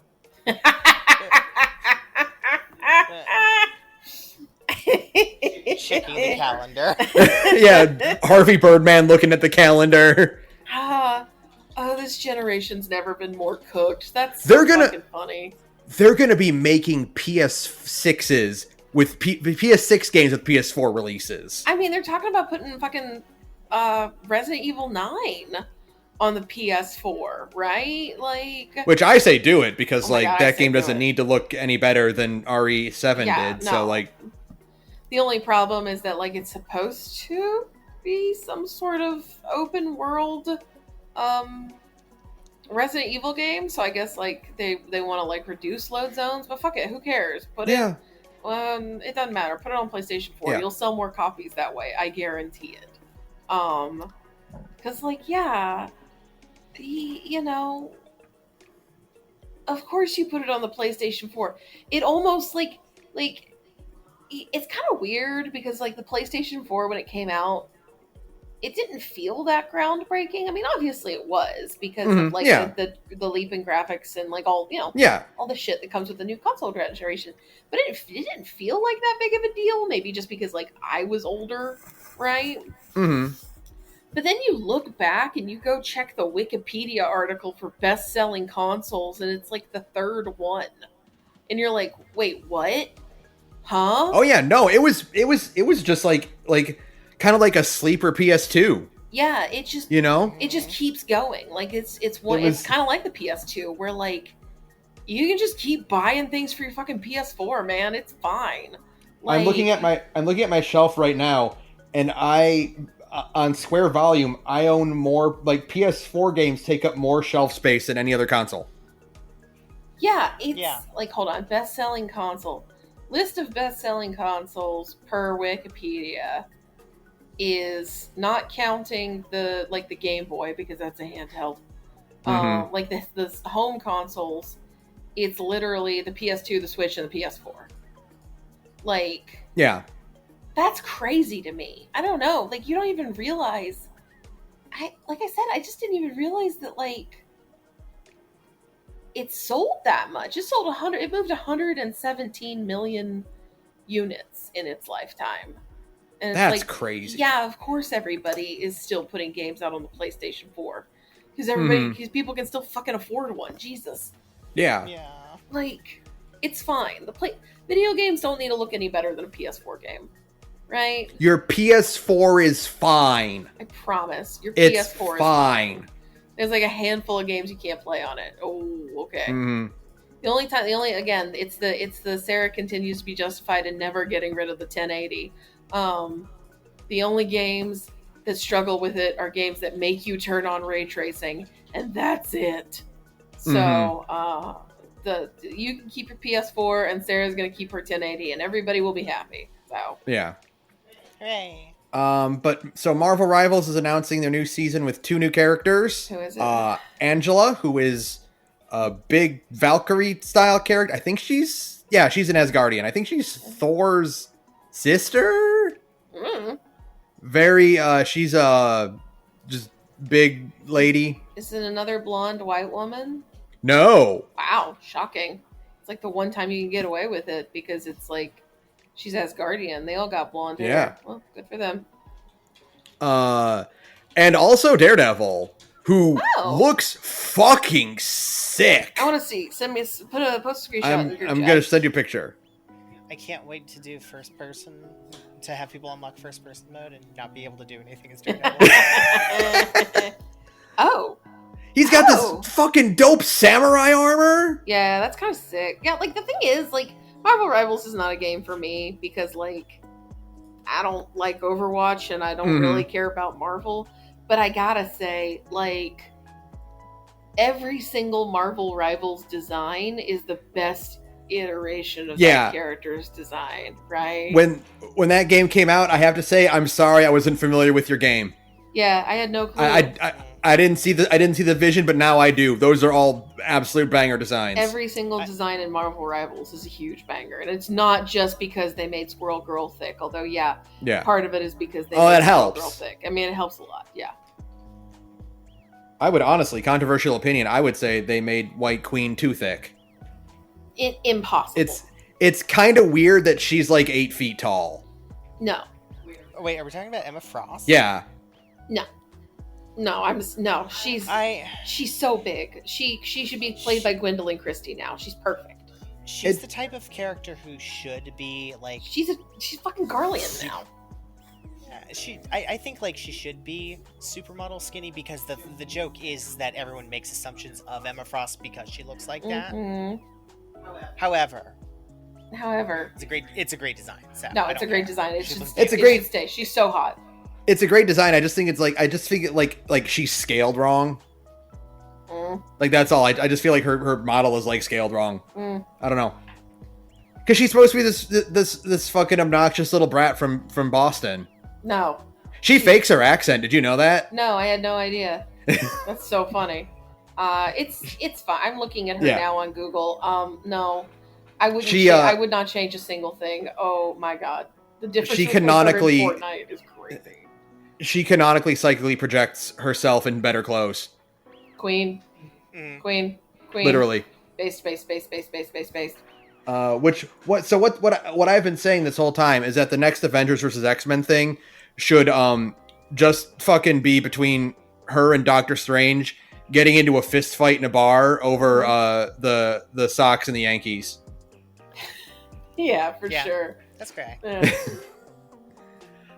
Checking the calendar. Yeah, Harvey Birdman looking at the calendar. This generation's never been more cooked. That's fucking funny. They're gonna be making PS6s with PS6 games with PS4 releases. I mean, they're talking about putting fucking Resident Evil 9 on the PS4, right? Like, Which I say do it because Oh my God, I that say game do doesn't it. need to look any better than RE7 Yeah, did. no. So like, the only problem is that like it's supposed to be some sort of open world Resident Evil game, so I guess like they want to like reduce load zones, but fuck it, who cares? Put yeah, it doesn't matter. Put it on PlayStation 4. Yeah. You'll sell more copies that way, I guarantee it. Cuz like yeah, you know, of course you put it on the PlayStation 4. It almost like it's kind of weird because like the PlayStation 4 when it came out, it didn't feel that groundbreaking. I mean, obviously it was because of like the leap in graphics and like all, you know, all the shit that comes with the new console generation. But it didn't feel like that big of a deal. Maybe just because like I was older, right? Mm-hmm. But then you look back and you go check the Wikipedia article for best-selling consoles, and it's like the third one, and you're like, wait, what? Huh? Oh yeah, no, it was just like kind of like a sleeper PS2. Yeah, it just it just keeps going. Like it's kind of like the PS2 where like you can just keep buying things for your fucking PS4, man. It's fine. Like, I'm looking at my shelf right now, and I on Square Volume I own more like PS4 games take up more shelf space than any other console. Yeah, it's like hold on, best-selling console. List of best-selling consoles per Wikipedia is not counting the Game Boy because that's a handheld. Like the home consoles, it's literally the PS2, the Switch, and the PS4. Like, yeah, that's crazy to me. I don't know. Like, you don't even realize. I just didn't even realize that like it sold that much. It sold 100. It moved 117 million units in its lifetime. And that's it's like, crazy. Yeah, of course everybody is still putting games out on the PlayStation 4 because people can still fucking afford one. Jesus. Yeah. Like, it's fine. Video games don't need to look any better than a PS4 game, right? Your PS4 is fine. I promise. Your It's PS4 is fine. There's like a handful of games you can't play on it. Oh, okay. Mm-hmm. Again, it's the Sara continues to be justified in never getting rid of the 1080. The only games that struggle with it are games that make you turn on ray tracing, and that's it. So, you can keep your PS4, and Sarah's gonna keep her 1080, and everybody will be happy. So yeah. Hooray. But so Marvel Rivals is announcing their new season with 2 new characters. Who is it? Angela, who is a big Valkyrie style character. I think she's an Asgardian. I think she's Thor's sister. Very she's a just big lady. Is it another blonde white woman? No. Wow, shocking. It's like the one time you can get away with it because it's like she's Asgardian. They all got blonde hair. Yeah. Well, good for them. And also Daredevil, who looks fucking sick. I want to see. Post a screenshot. I'm gonna send you a picture. I can't wait to do first person, to have people unlock first person mode and not be able to do anything as Daredevil. Oh. He's got this fucking dope samurai armor. Yeah, that's kind of sick. Yeah, like the thing is, like Marvel Rivals is not a game for me because like I don't like Overwatch and I don't really care about Marvel. But I gotta say, like every single Marvel Rivals design is the best iteration of that character's design, right? When that game came out, I have to say I'm sorry I wasn't familiar with your game. Yeah, I had no clue. I didn't see the vision, but now I do. Those are all absolute banger designs. Every single design in Marvel Rivals is a huge banger, and it's not just because they made Squirrel Girl thick. Although, part of it is because they made Squirrel Girl thick. I mean, it helps a lot. Yeah. I would honestly, controversial opinion, I would say they made White Queen too thick. Impossible. It's kind of weird that she's like 8 feet tall. No. Wait, are we talking about Emma Frost? Yeah. No, she's so big. She should be played by Gwendolyn Christie now. She's perfect. She's the type of character who should be like she's fucking Garland now. I think like she should be supermodel skinny because the joke is that everyone makes assumptions of Emma Frost because she looks like that. However, it's a great design. So no, it's a great design. She's so hot. It's a great design. I just think I just think it like she's scaled wrong. Like that's all. I just feel like her model is like scaled wrong. I don't know. Because she's supposed to be this fucking obnoxious little brat from Boston. No. She fakes her accent. Did you know that? No, I had no idea. That's so funny. It's fine. I'm looking at her now on Google. No, I wouldn't. I would not change a single thing. Oh my god, the difference between her and Fortnite is crazy. She canonically psychically projects herself in better clothes. Queen. Literally. Based. What I've been saying this whole time is that the next Avengers versus X-Men thing should just fucking be between her and Doctor Strange getting into a fist fight in a bar over the Sox and the Yankees. Yeah, for sure. That's great.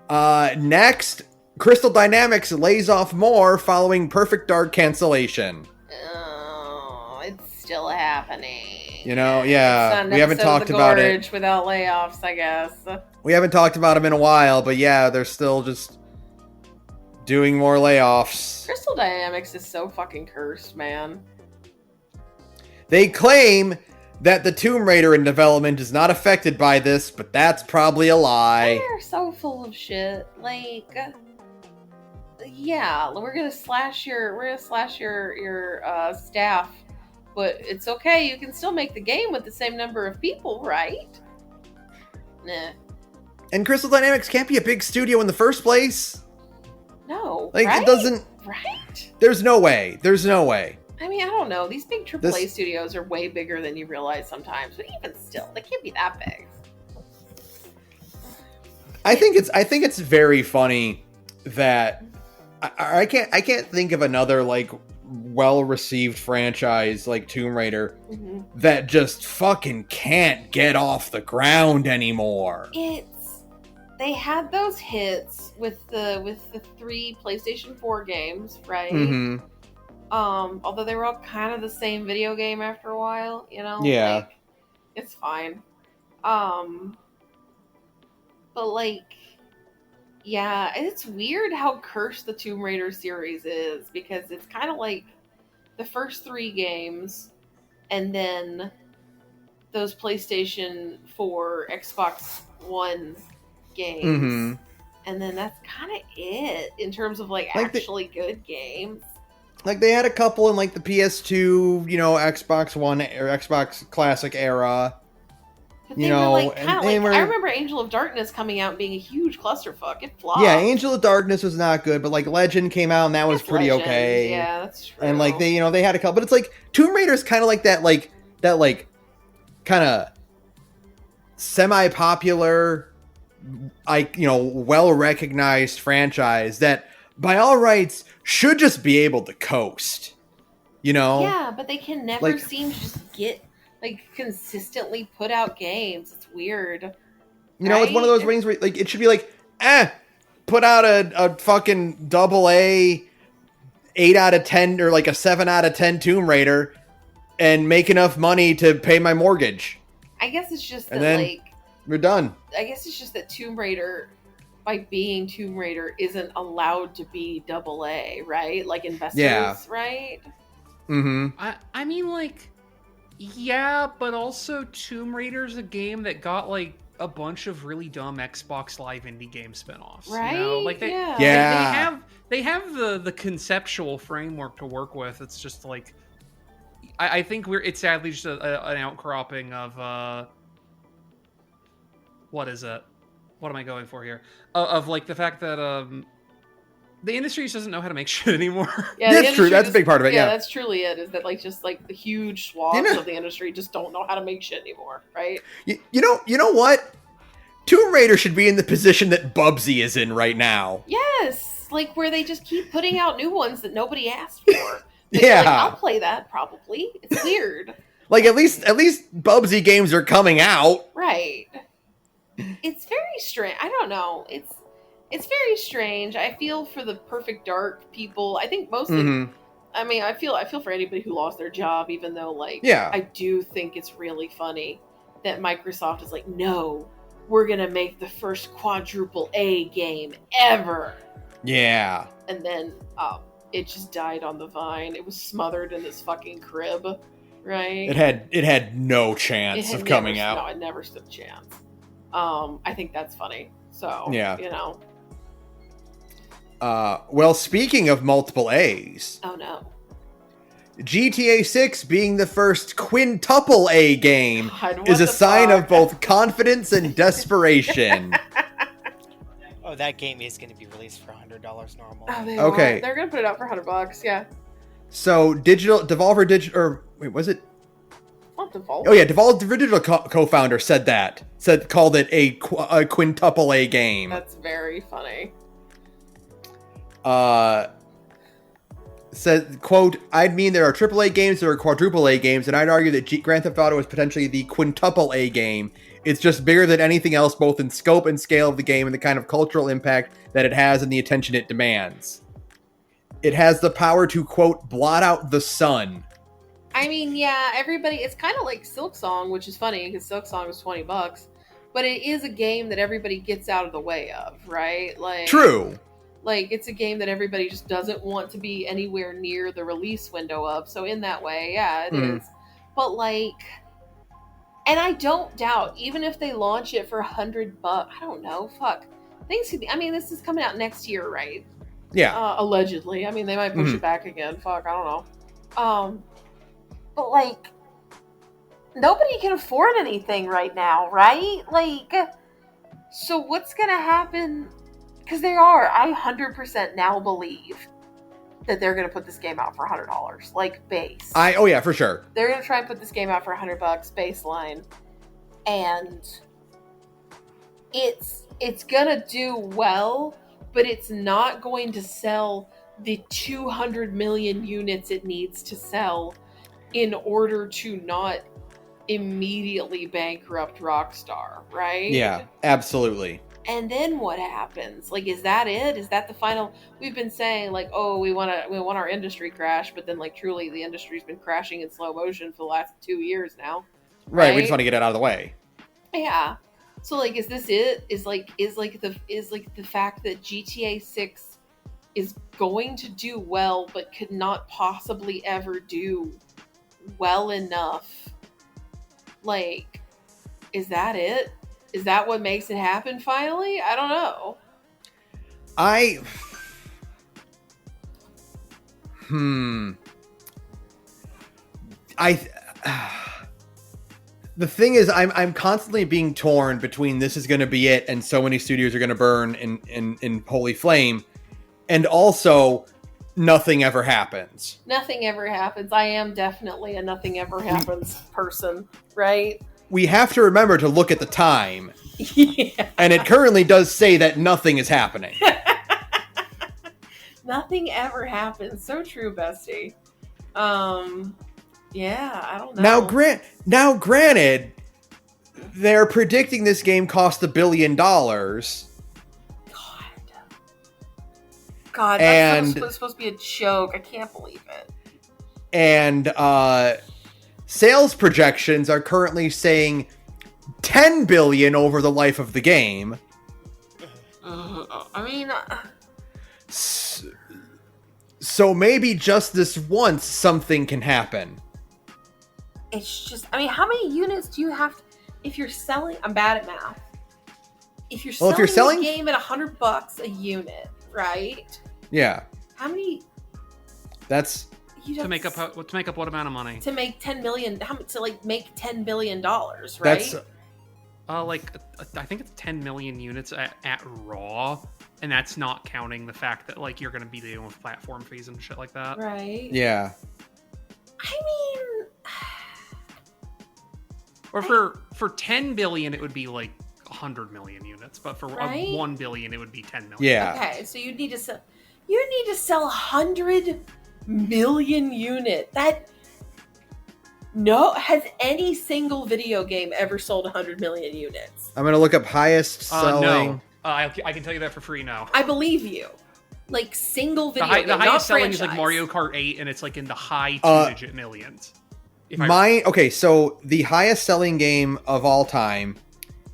Yeah. Next, Crystal Dynamics lays off more following Perfect Dark cancellation. Oh, it's still happening. You know, yeah, we haven't talked about it without layoffs, I guess. We haven't talked about them in a while, but yeah, they're still just doing more layoffs. Crystal Dynamics is so fucking cursed, man. They claim that the Tomb Raider in development is not affected by this, but that's probably a lie. They're so full of shit. Like, yeah, we're gonna slash your staff. But it's okay, you can still make the game with the same number of people, right? Nah. And Crystal Dynamics can't be a big studio in the first place. No, like right? It doesn't. Right? There's no way. I mean, I don't know. These big AAA studios are way bigger than you realize sometimes, but even still, they can't be that big. I think it's very funny that I can't think of another like well-received franchise like Tomb Raider that just fucking can't get off the ground anymore. They had those hits with the 3 PlayStation 4 games, right? Although they were all kind of the same video game after a while, you know? Yeah. Like, it's fine. But like, yeah, it's weird how cursed the Tomb Raider series is, because it's kind of like the first 3 games and then those PlayStation 4, Xbox One games. And then that's kind of it in terms of like actually good games. Like they had a couple in like the PS2, you know, Xbox One or Xbox Classic era. But they were like kind of like, I remember Angel of Darkness coming out and being a huge clusterfuck. It flopped. Yeah, Angel of Darkness was not good, but like Legend came out and that was pretty okay. Yeah, that's true. And like they had a couple, but it's like Tomb Raider's kind of like that kind of semi-popular, like, you know, well-recognized franchise that by all rights should just be able to coast. You know? Yeah, but they can never seem to just get like consistently put out games. It's weird. You know, it's one of those things where like it should be like, put out a fucking AA 8 out of 10 or like a 7 out of 10 Tomb Raider and make enough money to pay my mortgage. I guess it's just that, and then like, we're done. I guess it's just that Tomb Raider, by being Tomb Raider, isn't allowed to be AA, right? Like investors, right? I mean, like, yeah, but also Tomb Raider's a game that got like a bunch of really dumb Xbox Live indie game spin-offs. Right? You know? Like they have the conceptual framework to work with. It's just like I think it's sadly just an outcropping of what is it? What am I going for here? Of like the fact that the industry just doesn't know how to make shit anymore. Yeah, that's true. That's a big part of it. Yeah, that's truly it. Is that like just like the huge swaths of the industry just don't know how to make shit anymore, right? You know what? Tomb Raider should be in the position that Bubsy is in right now. Yes, like where they just keep putting out new ones that nobody asked for. Yeah, like, I'll play that probably. It's weird. Like at least Bubsy games are coming out. Right. It's very strange. I don't know. it's very strange. I feel for the Perfect Dark people. I think mostly. Mhm. I mean, I feel for anybody who lost their job, even though, like, Yeah. I do think it's really funny that Microsoft is like, no, we're gonna make the first quadruple A game ever. Yeah. And then it just died on the vine. It was smothered in this fucking crib, right? It had no chance of coming out. No, it never stood a chance. I think that's funny. So, Yeah. you know. Well, speaking of multiple A's, Oh no. GTA 6 being the first quintuple A game God, what is a the sign fuck? of both confidence and desperation. Oh, that game is going to be released for $100 normal. Oh, they Okay. are. They're gonna put it out for $100. Yeah. So, Devolver Digital, or wait, was it? Not Devolver. Oh yeah, Devolver Digital co-founder called it a quintuple A game. That's very funny. Said, quote, I'd mean there are AAA games, there are quadruple A games, and I'd argue that Grand Theft Auto is potentially the quintuple A game. It's just bigger than anything else, both in scope and scale of the game and the kind of cultural impact that it has and the attention it demands. It has the power to, quote, blot out the sun. I mean, yeah, everybody, it's kind of like Silksong, which is funny because Silksong was $20, but it is a game that everybody gets out of the way of, right? Like, True. Like, it's a game that everybody just doesn't want to be anywhere near the release window of. So in that way, yeah, it is. But like, and I don't doubt, even if they launch it for $100, I don't know, fuck. Things could be, I mean, this is coming out next year, right? Yeah. Allegedly. I mean, they might push it back again. Fuck, I don't know. But like, nobody can afford anything right now, right? Like, so what's gonna happen? Because I 100% now believe that they're going to put this game out for $100, like base. Oh yeah, for sure. They're going to try and put this game out for $100 baseline, and it's going to do well, but it's not going to sell the 200 million units it needs to sell in order to not immediately bankrupt Rockstar, right? Yeah, absolutely. And then what happens? Like, is that it? Is that the final? We've been saying like, oh, we want our industry crash, but then like truly the industry's been crashing in slow motion for the last 2 years now. Right. We just want to get it out of the way. Yeah. So like, is this it? Is the fact that GTA 6 is going to do well, but could not possibly ever do well enough? Like, is that it? Is that what makes it happen finally? I don't know. The thing is, I'm constantly being torn between this is going to be it and so many studios are going to burn in holy flame, and also nothing ever happens. Nothing ever happens. I am definitely a nothing ever happens person, right? We have to remember to look at the time. Yeah. And it currently does say that nothing is happening. Nothing ever happens. So true, bestie. Yeah, I don't know. Now, granted, they're predicting this game cost $1 billion. God, and that's supposed to be a joke. I can't believe it. And sales projections are currently saying $10 billion over the life of the game. I mean, so maybe just this once something can happen. it's just, I mean, how many units do you have if you're selling? I'm bad at math. If you're selling the game at $100 a unit, right? Yeah. How many? That's to make up what amount of money? To make $10 million, make $10 billion, right? That's I think it's 10 million units at raw, and that's not counting the fact that like you're going to be dealing with platform fees and shit like that. Right. Yeah. I mean, or for 10 billion, it would be like 100 million units, but for 1 billion, it would be 10 million. Yeah. Okay, so you need to sell 100 million unit. Has any single video game ever sold 100 million units? I'm gonna look up highest selling. I can tell you that for free now. I believe you. Like single video game, the not highest selling franchise. is like Mario Kart 8, and it's like in the high two-digit millions. Okay, so the highest selling game of all time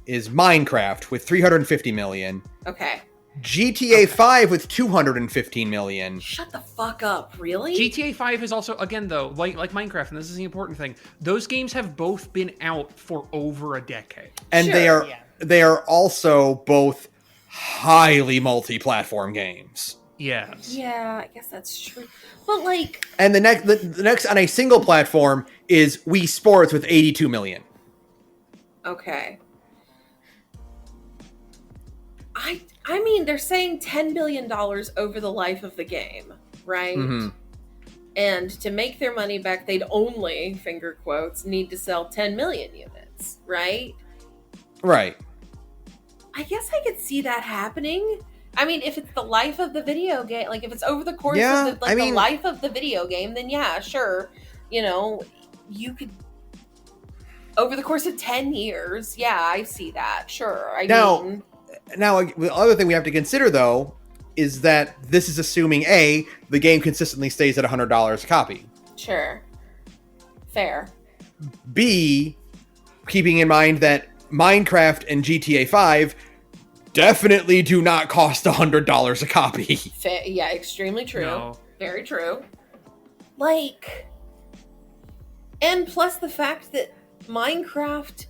is Minecraft with 350 million. Okay. GTA 5 with 215 million. Shut the fuck up, really? GTA 5 is also, again though, like Minecraft, and this is the important thing, those games have both been out for over a decade. And Sure. they are also both highly multi-platform games. Yes. Yeah, I guess that's true. But like, and the next on a single platform is Wii Sports with 82 million. Okay. I mean, they're saying $10 billion over the life of the game, right? Mm-hmm. And to make their money back, they'd only, finger quotes, need to sell 10 million units, right? Right. I guess I could see that happening. I mean, if it's the life of the video game, like if it's over the course of the life of the video game, then yeah, sure. You know, you could, over the course of 10 years, yeah, I see that. Sure. Now, the other thing we have to consider, though, is that this is assuming, A, the game consistently stays at $100 a copy. Sure. Fair. B, keeping in mind that Minecraft and GTA 5 definitely do not cost $100 a copy. Yeah, extremely true. No. Very true. Like, and plus the fact that Minecraft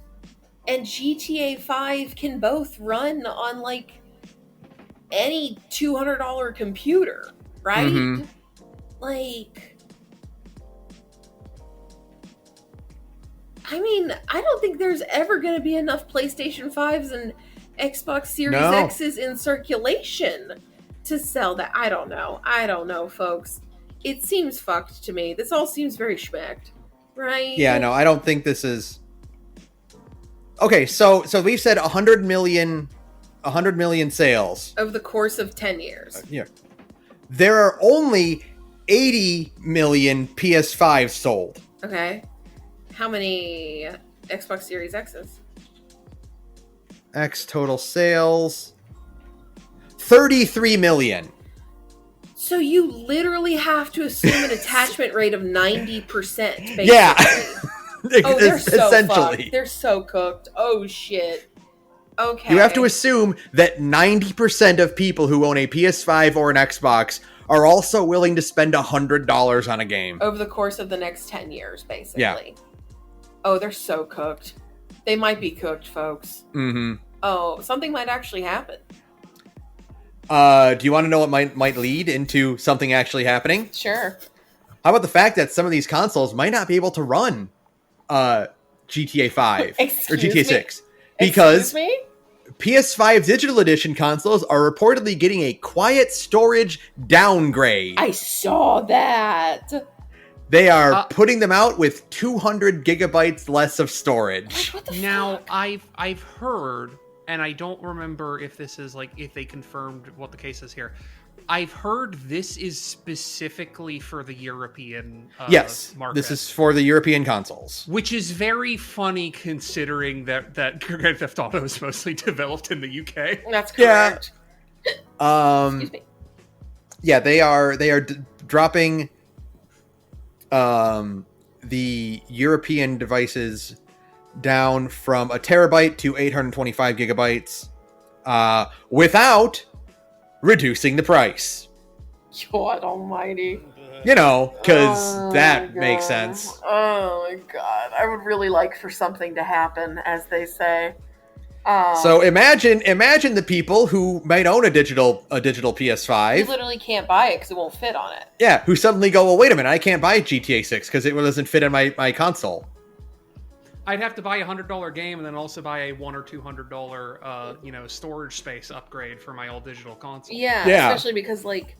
and GTA 5 can both run on, like, any $200 computer, right? Mm-hmm. Like, I mean, I don't think there's ever going to be enough PlayStation 5s and Xbox Series X's in circulation to sell that. I don't know, folks. It seems fucked to me. This all seems very schmecked, right? Yeah, no, I don't think this is... Okay, so we've said 100 million sales. Over the course of 10 years. Yeah. There are only 80 million PS5s sold. Okay. How many Xbox Series X's? X total sales 33 million. So you literally have to assume an attachment rate of 90%, basically. Yeah. Oh, they're so essentially. fucked. They're so cooked. Oh, shit. Okay. You have to assume that 90% of people who own a PS5 or an Xbox are also willing to spend $100 on a game. Over the course of the next 10 years, basically. Yeah. Oh, they're so cooked. They might be cooked, folks. Mm-hmm. Oh, something might actually happen. Do you want to know what might lead into something actually happening? Sure. How about the fact that some of these consoles might not be able to run GTA 5 or GTA 6? Because PS5 Digital Edition consoles are reportedly getting a quiet storage downgrade. I saw that. They are putting them out with 200 gigabytes less of storage. What the Now, fuck? I've heard, and I don't remember if this is like if they confirmed what the case is here. I've heard this is specifically for the European Yes, market. this is for the European consoles. Which is very funny considering that Grand Theft Auto is mostly developed in the UK. That's correct. Excuse me. Yeah, they are dropping the European devices down from a terabyte to 825 gigabytes without reducing the price. God almighty. You know, because that makes sense. Oh my god. I would really like for something to happen, as they say. So imagine the people who might own a digital PS5. You literally can't buy it because it won't fit on it. Yeah, who suddenly go, well, wait a minute, I can't buy GTA 6 because it doesn't fit in my console. I'd have to buy $100 game and then also buy a $100 or $200 storage space upgrade for my old digital console. Yeah. Especially because like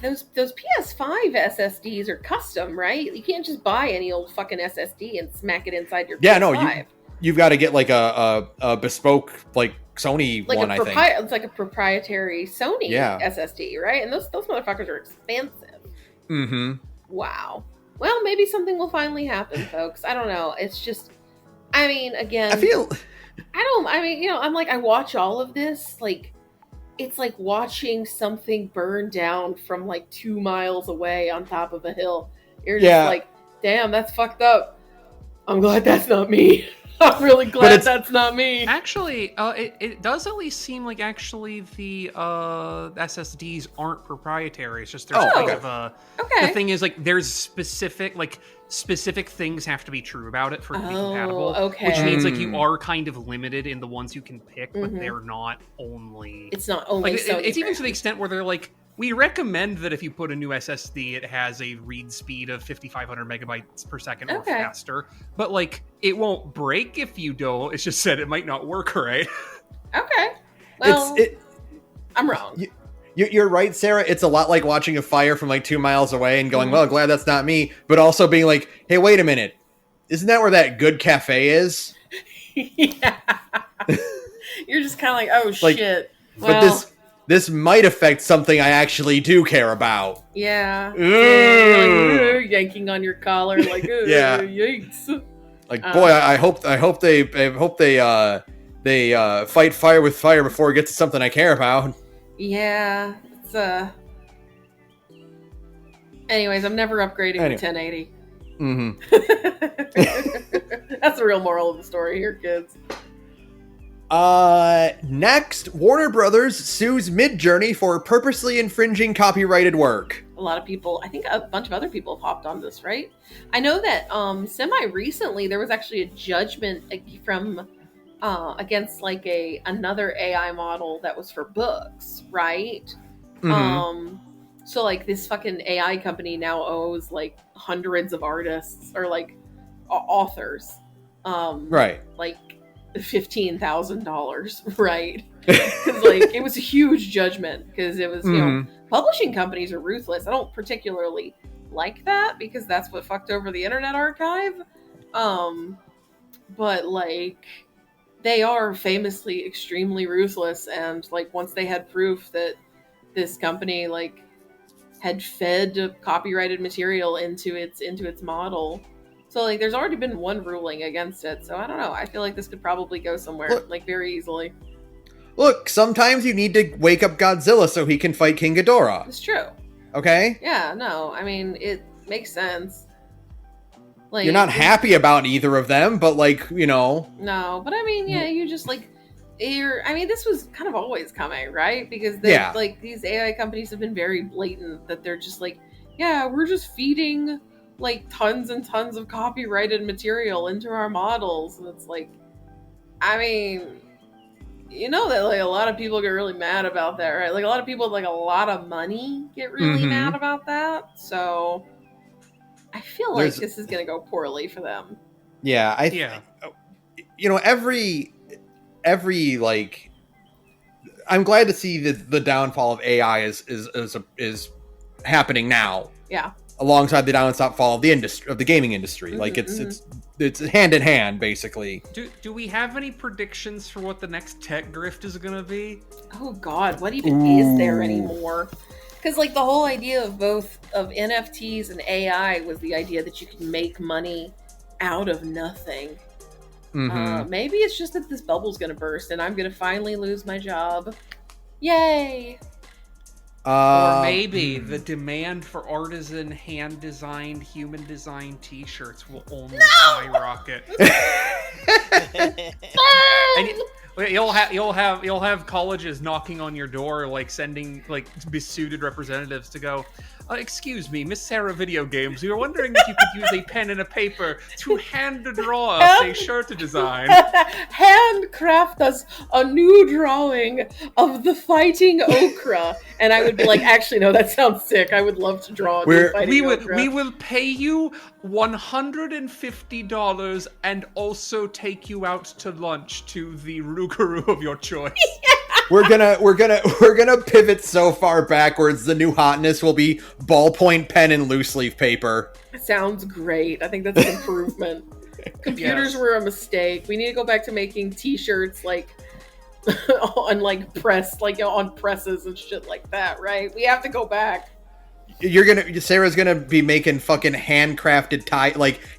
those PS5 SSDs are custom, right? You can't just buy any old fucking SSD and smack it inside your PS5. Yeah, no, you've got to get like a bespoke like Sony like one, I think. It's like a proprietary Sony SSD, right? And those motherfuckers are expensive. Mm-hmm. Wow. Well, maybe something will finally happen, folks. I don't know. It's just, I mean, again, I I mean, I'm like, I watch all of this, like, it's like watching something burn down from like 2 miles away on top of a hill. You're just like, damn, that's fucked up. I'm glad that's not me. I'm really glad that's not me. Actually, it does at least seem like actually the SSDs aren't proprietary. It's just there's the thing is like there's specific things have to be true about it for it to be compatible. Okay. Which means like you are kind of limited in the ones you can pick, but they're not only. It's not only. Like, it's even to the extent where they're like, we recommend that if you put a new SSD, it has a read speed of 5,500 megabytes per second or faster. But like, it won't break if you don't. It's just said it might not work right. Okay. Well, I'm wrong. You're right, Sarah. It's a lot like watching a fire from like 2 miles away and going, well, glad that's not me. But also being like, hey, wait a minute. Isn't that where that good cafe is? Yeah. You're just kind of like, oh, like, shit. Well, but this might affect something I actually do care about. Yeah. Like, yanking on your collar, like, yikes. Like, boy, I hope they fight fire with fire before it gets to something I care about. Yeah, it's Anyways, I'm never upgrading to 1080. That's the real moral of the story here, kids. Next, Warner Brothers sues Midjourney for purposely infringing copyrighted work. A lot of people, I think a bunch of other people have hopped on this, right? I know that semi-recently there was actually a judgment from against like another AI model that was for books, right? So like this fucking AI company now owes like hundreds of artists or like authors, right? Like $15,000, right? Because like it was a huge judgment because it was publishing companies are ruthless. I don't particularly like that because that's what fucked over the Internet Archive. But like they are famously extremely ruthless, and like once they had proof that this company like had fed copyrighted material into its model, so like there's already been one ruling against it. So I don't know. I feel like this could probably go somewhere like very easily. Look, sometimes you need to wake up Godzilla so he can fight King Ghidorah. It's true. Okay? Yeah, no, I mean it makes sense. Like, you're not happy about either of them, but like, No, but I mean, yeah, you just like this was kind of always coming, right? Because like these AI companies have been very blatant that they're just like, yeah, we're just feeding like tons and tons of copyrighted material into our models, and it's like, I mean, that like a lot of people get really mad about that, right? Like a lot of people with like a lot of money get really mad about that. So I feel like this is going to go poorly for them. Yeah, every like, I'm glad to see that the downfall of AI is happening now. Yeah. Alongside the downfall of the industry, of the gaming industry. Like it's hand in hand, basically. Do we have any predictions for what the next tech grift is going to be? Oh God, what even is there anymore? Because like the whole idea of both of NFTs and AI was the idea that you can make money out of nothing. Maybe it's just that this bubble's going to burst and I'm going to finally lose my job. Yay! Or maybe the demand for artisan, hand-designed, human-designed T-shirts will only skyrocket. And you'll have colleges knocking on your door, like sending like besuited representatives to go, excuse me, Miss Sara Video Games, we were wondering if you could use a pen and a paper to hand draw us a shirt design. Handcraft us a new drawing of the fighting okra. And I would be like, actually, no, that sounds sick. I would love to draw okra. We will pay you $150 and also take you out to lunch to the Rougarou of your choice. Yeah. We're gonna pivot so far backwards. The new hotness will be ballpoint pen and loose leaf paper. Sounds great. I think that's an improvement. Computers were a mistake. We need to go back to making T-shirts like on like press, like on presses and shit like that. Right? We have to go back. Sarah's gonna be making fucking handcrafted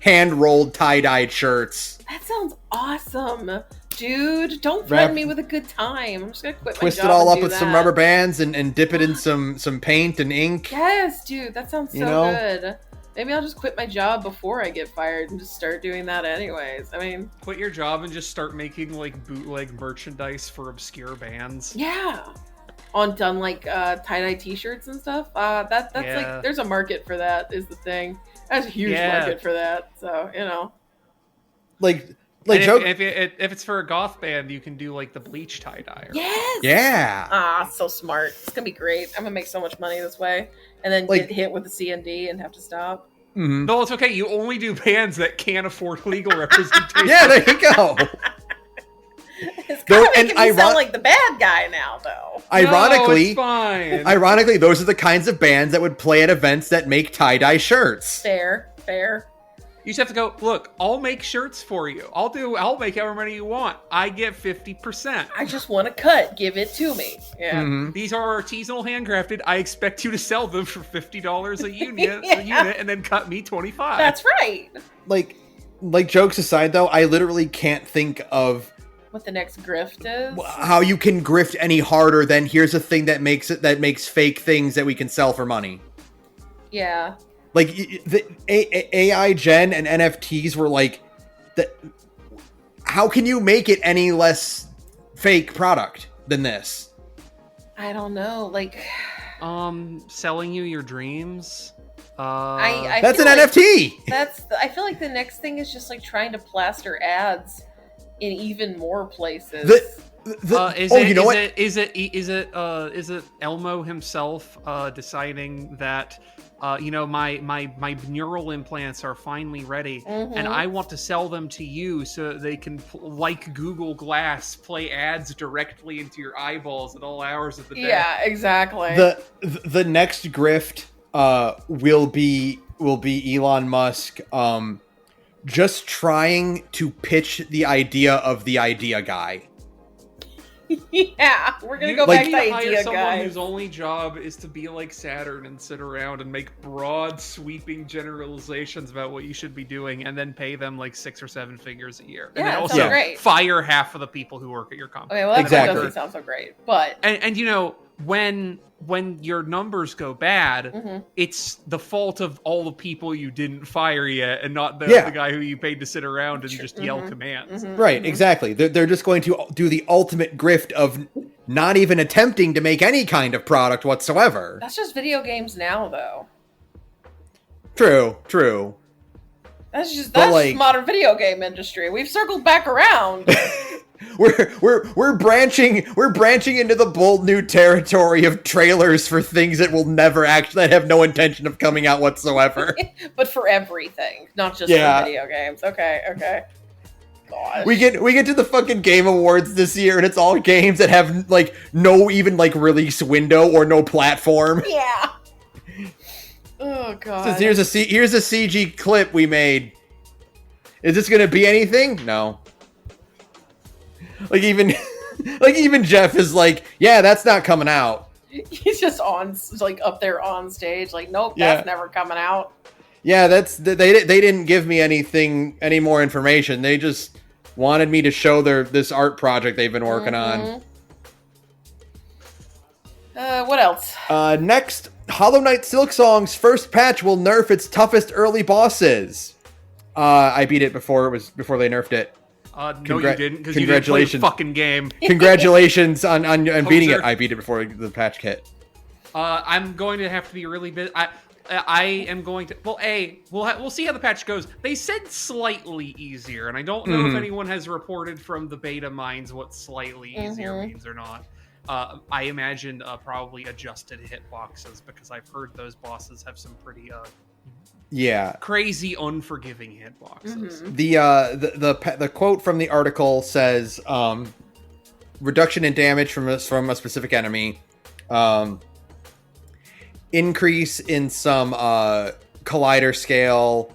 hand rolled tie-dyed shirts. That sounds awesome. dude, don't threaten me with a good time. I'm just gonna quit my job. Twist it all up and with some rubber bands and dip it in some paint and ink. Yes, dude, that sounds so good. Maybe I'll just quit my job before I get fired and just start doing that anyways. I mean, quit your job and just start making like bootleg merchandise for obscure bands. Yeah. Done like tie-dye t-shirts and stuff. That's like, there's a market for that is the thing. There's a huge market for that. So, you know. Like if it's for a goth band, you can do like the bleach tie-dye. Yes. Yeah. So smart. It's gonna be great. I'm gonna make so much money this way, and then get hit with the CND and have to stop. Mm-hmm. No, it's okay. You only do bands that can't afford legal representation. Yeah, there you go. It's kind of making me sound like the bad guy now, though. Ironically, it's fine. Ironically, those are the kinds of bands that would play at events that make tie-dye shirts. Fair. You just have to go, look, I'll make shirts for you. I'll make however many you want. I get 50%. I just want a cut. Give it to me. Yeah. Mm-hmm. These are artisanal handcrafted. I expect you to sell them for $50 a unit, and then cut me $25. That's right. Like jokes aside, though, I literally can't think of what the next grift is. How you can grift any harder than here's a thing that makes fake things that we can sell for money. Yeah. Like the AI Gen and NFTs were like, how can you make it any less fake product than this? I don't know. Like, selling you your dreams. That's an NFT. I feel like the next thing is just like trying to plaster ads in even more places. Is it Elmo himself deciding that my neural implants are finally ready, and I want to sell them to you so they can, like Google Glass, play ads directly into your eyeballs at all hours of the day. Yeah, exactly. The next grift will be Elon Musk just trying to pitch the idea of the idea guy. Yeah, we're gonna go back to idea someone guy. Whose only job is to be like Saturn and sit around and make broad, sweeping generalizations about what you should be doing, and then pay them like 6 or 7 figures a year. Yeah, and then also great. Fire half of the people who work at your company. Okay, well that doesn't sound so great, but and when your numbers go bad, it's the fault of all the people you didn't fire yet, and not the guy who you paid to sit around and just yell commands. Right, exactly. They're just going to do the ultimate grift of not even attempting to make any kind of product whatsoever. That's just video games now, though. True. That's modern video game industry. We've circled back around. We're branching into the bold new territory of trailers for things that will never that have no intention of coming out whatsoever. But for everything, not just for video games. Okay. Gosh. We get to the fucking Game Awards this year, and it's all games that have like no even like release window or no platform. Yeah. Oh god. Says, here's a CG clip we made. Is this gonna be anything? No. Like even Jeff is like, yeah, that's not coming out. He's just up there on stage, like, nope, that's never coming out. Yeah, they didn't give me any more information. They just wanted me to show this art project they've been working on. What else? Next, Hollow Knight Silksong's first patch will nerf its toughest early bosses. I beat it before they nerfed it. No, you didn't, because you didn't play the fucking game. Congratulations on beating it. I beat it before the patch hit. I'm going to have to be really busy. I am going to. Well, we'll see how the patch goes. They said slightly easier, and I don't know if anyone has reported from the beta minds what slightly easier means or not. I imagine probably adjusted hitboxes, because I've heard those bosses have some pretty crazy unforgiving hitboxes. The quote from the article says reduction in damage from a specific enemy, increase in some collider scale,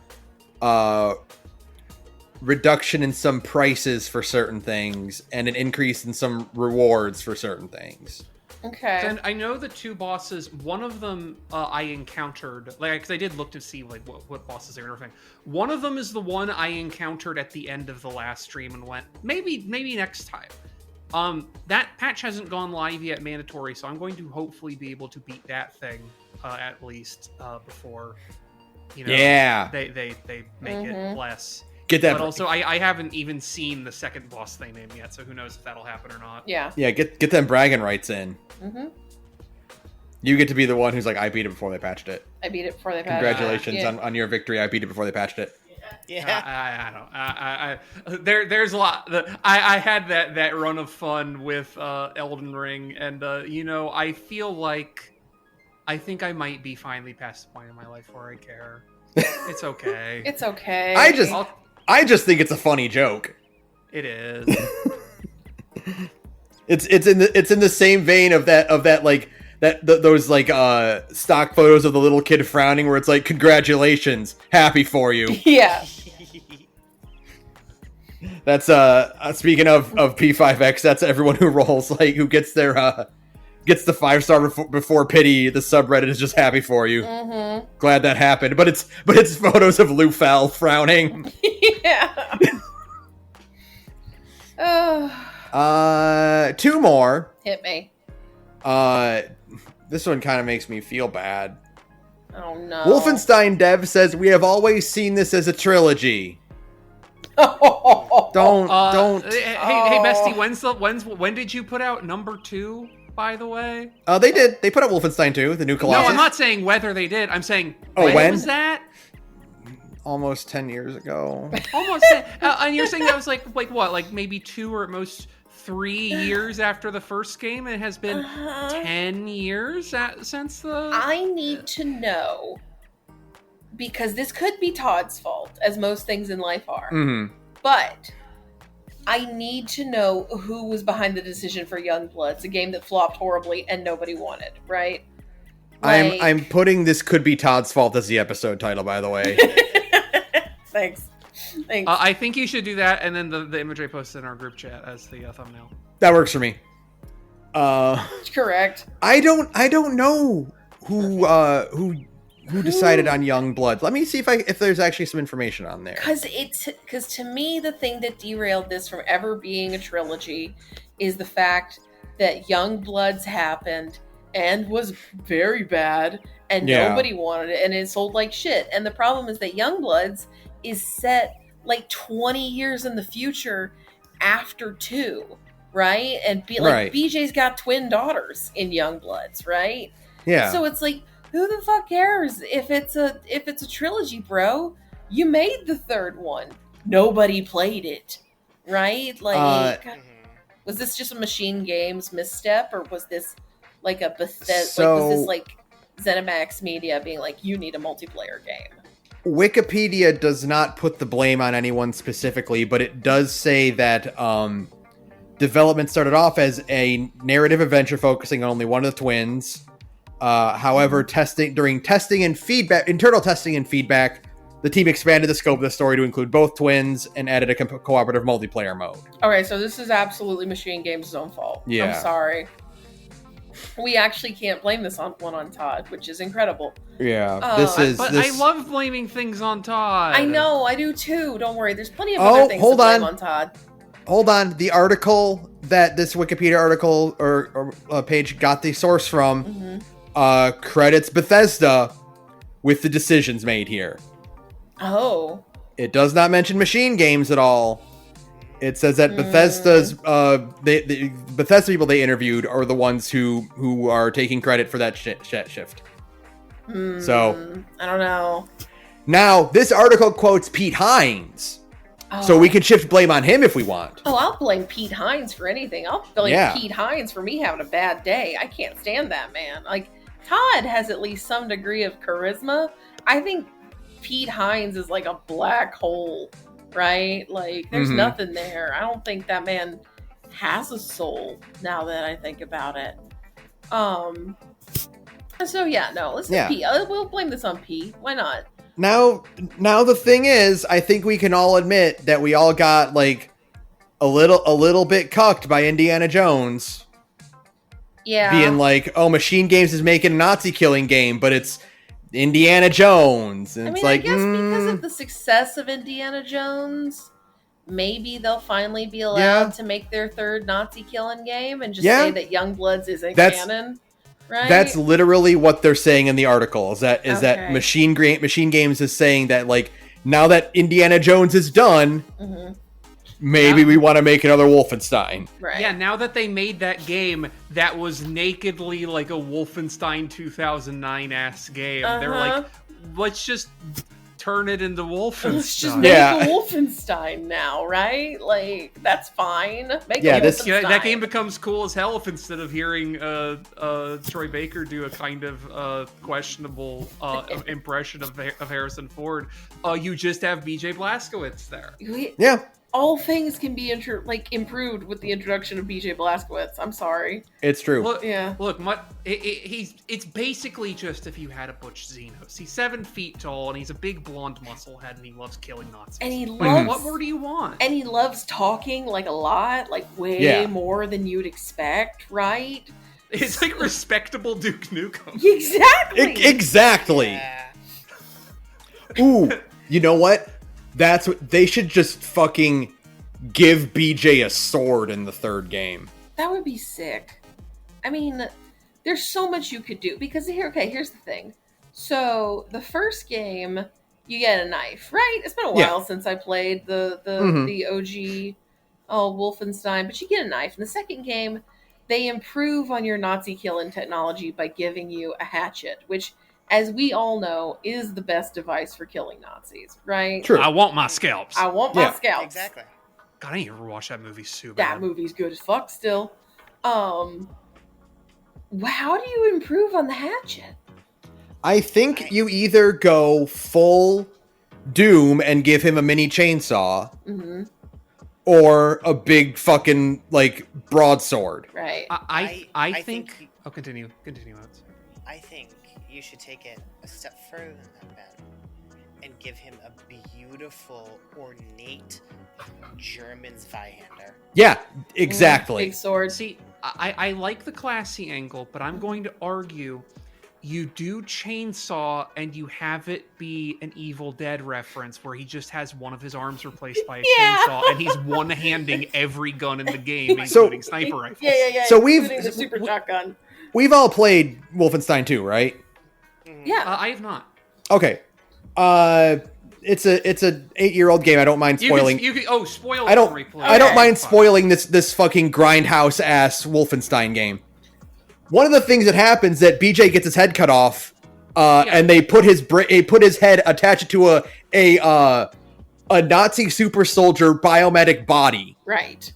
reduction in some prices for certain things, and an increase in some rewards for certain things. Okay. And I know the two bosses. One of them I encountered, like, because I did look to see like what bosses they were everything. One of them is the one I encountered at the end of the last stream and went, maybe next time. That patch hasn't gone live yet, mandatory, so I'm going to hopefully be able to beat that thing at least before they make it less. Get that. But also, I haven't even seen the second boss they named yet, so who knows if that'll happen or not. Yeah. Yeah, get them bragging rights in. Mm-hmm. You get to be the one who's like, I beat it before they patched it. I beat it before they patched it. Congratulations on your victory. I beat it before they patched it. Yeah. I don't. There's a lot. I had that run of fun with Elden Ring, and I feel like I think I might be finally past the point in my life where I care. It's okay. It's okay. I just think it's a funny joke. It is. It's in the same vein of that like those like stock photos of the little kid frowning where it's like, congratulations, happy for you. Yeah. That's speaking of P5X, that's everyone who rolls, like, who gets their gets the 5-star before pity. The subreddit is just happy for you. Mm-hmm. Glad that happened, but it's photos of Lufel frowning. Yeah. Two more. Hit me. This one kind of makes me feel bad. Oh no. Wolfenstein Dev says, we have always seen this as a trilogy. Don't. Hey, Bestie, when did you put out number 2? By the way, they did. They put out Wolfenstein 2, the new Colossus. No, I'm not saying whether they did. I'm saying when was that? Almost 10 years ago. Almost. And you're saying that was like what? Like maybe 2 or at most 3 years after the first game, and it has been 10 years since the. I need to know, because this could be Todd's fault, as most things in life are. Mm-hmm. But I need to know who was behind the decision for Youngbloods, a game that flopped horribly and nobody wanted, right? Like... I'm putting this could be Todd's fault as the episode title, by the way. Thanks. I think you should do that, and then the image I posted in our group chat as the thumbnail. That works for me. Correct. I don't know who decided on Youngblood. Let me see if there's actually some information on there. Because to me, the thing that derailed this from ever being a trilogy is the fact that Youngbloods happened and was very bad, and nobody wanted it, and it sold like shit. And the problem is that Youngbloods is set like 20 years in the future after 2, right? And BJ's got twin daughters in Youngbloods, right? Yeah. So it's like, who the fuck cares if it's a trilogy, bro? You made the third one. Nobody played it, right? Like, was this just a Machine Games misstep, or was this like a Bethesda? Was this like ZeniMax Media being like, you need a multiplayer game? Wikipedia does not put the blame on anyone specifically, but it does say that development started off as a narrative adventure focusing on only one of the twins. However, internal testing and feedback, the team expanded the scope of the story to include both twins and added a cooperative multiplayer mode. Okay, so this is absolutely Machine Games' own fault. Yeah. I'm sorry. We actually can't blame this on Todd, which is incredible. Yeah, I love blaming things on Todd. I know, I do too. Don't worry, there's plenty of other things to blame on Todd. Hold on, the article that this Wikipedia article or page got the source from credits Bethesda with the decisions made here. Oh. It does not mention Machine Games at all. It says that Bethesda's the Bethesda people they interviewed are the ones who are taking credit for that shift. So I don't know. Now this article quotes Pete Hines, so we can shift blame on him if we want. Oh, I'll blame Pete Hines for anything. I'll blame Pete Hines for me having a bad day. I can't stand that man. Like, Todd has at least some degree of charisma. I think Pete Hines is like a black hole. Right? Like, there's nothing there. I don't think that man has a soul, now that I think about it. So yeah, no, let's do Pete. We'll blame this on Pete. Why not? Now the thing is, I think we can all admit that we all got like a little bit cucked by Indiana Jones. being like, "Oh, Machine Games is making a Nazi killing game, but it's Indiana Jones," and I it's mean, like, I guess because of the success of Indiana Jones, maybe they'll finally be allowed to make their third Nazi killing game and just say that Youngbloods isn't canon, right? That's literally what they're saying in the article. That Machine Games is saying that, like, now that Indiana Jones is done, maybe we want to make another Wolfenstein. Right. Yeah, now that they made that game that was nakedly like a Wolfenstein 2009-esque game, they're like, let's just turn it into Wolfenstein. Let's just make a Wolfenstein now, right? Like, that's fine. Make a Wolfenstein. That game becomes cool as hell if instead of hearing Troy Baker do a kind of questionable impression of Harrison Ford, you just have BJ Blazkowicz there. Yeah. All things can be improved with the introduction of BJ Blazkowicz. I'm sorry. It's true. Look, it's basically just if you had a Butch Xenos. He's 7 feet tall and he's a big blonde musclehead and he loves killing Nazis. And he loves. What more do you want? And he loves talking like a lot, like way more than you'd expect, right? It's like respectable Duke Nukem. Exactly. Exactly. Yeah. Ooh, you know what? That's what they should just fucking give BJ a sword in the third game. That would be sick. I mean, there's so much you could do because here's the thing. So the first game, you get a knife, right? It's been a while since I played the OG Wolfenstein, but you get a knife. In the second game, they improve on your Nazi killing technology by giving you a hatchet, which, as we all know, is the best device for killing Nazis, right? True. I want my scalps. I want my scalps. Exactly. God, I need to watch that movie so bad. That movie's good as fuck still. How do you improve on the hatchet? I think you either go full Doom and give him a mini chainsaw, or a big fucking, like, broadsword. Right. I think... Oh, continue. Alex. I think you should take it a step further than that, Ben, and give him a beautiful, ornate German Zweihander. Yeah, exactly. Big sword. See, I like the classy angle, but I'm going to argue you do chainsaw and you have it be an Evil Dead reference where he just has one of his arms replaced by a chainsaw and he's one-handing every gun in the game, including sniper rifles. Yeah. So including the super shotgun. We've all played Wolfenstein 2, right? Yeah. I have not. Okay. It's a 8-year-old game. I don't mind spoiling. Spoil. I don't mind spoiling this fucking grindhouse ass Wolfenstein game. One of the things that happens that BJ gets his head cut off, and they put his head, attach it to a Nazi super soldier biomedic body. Right.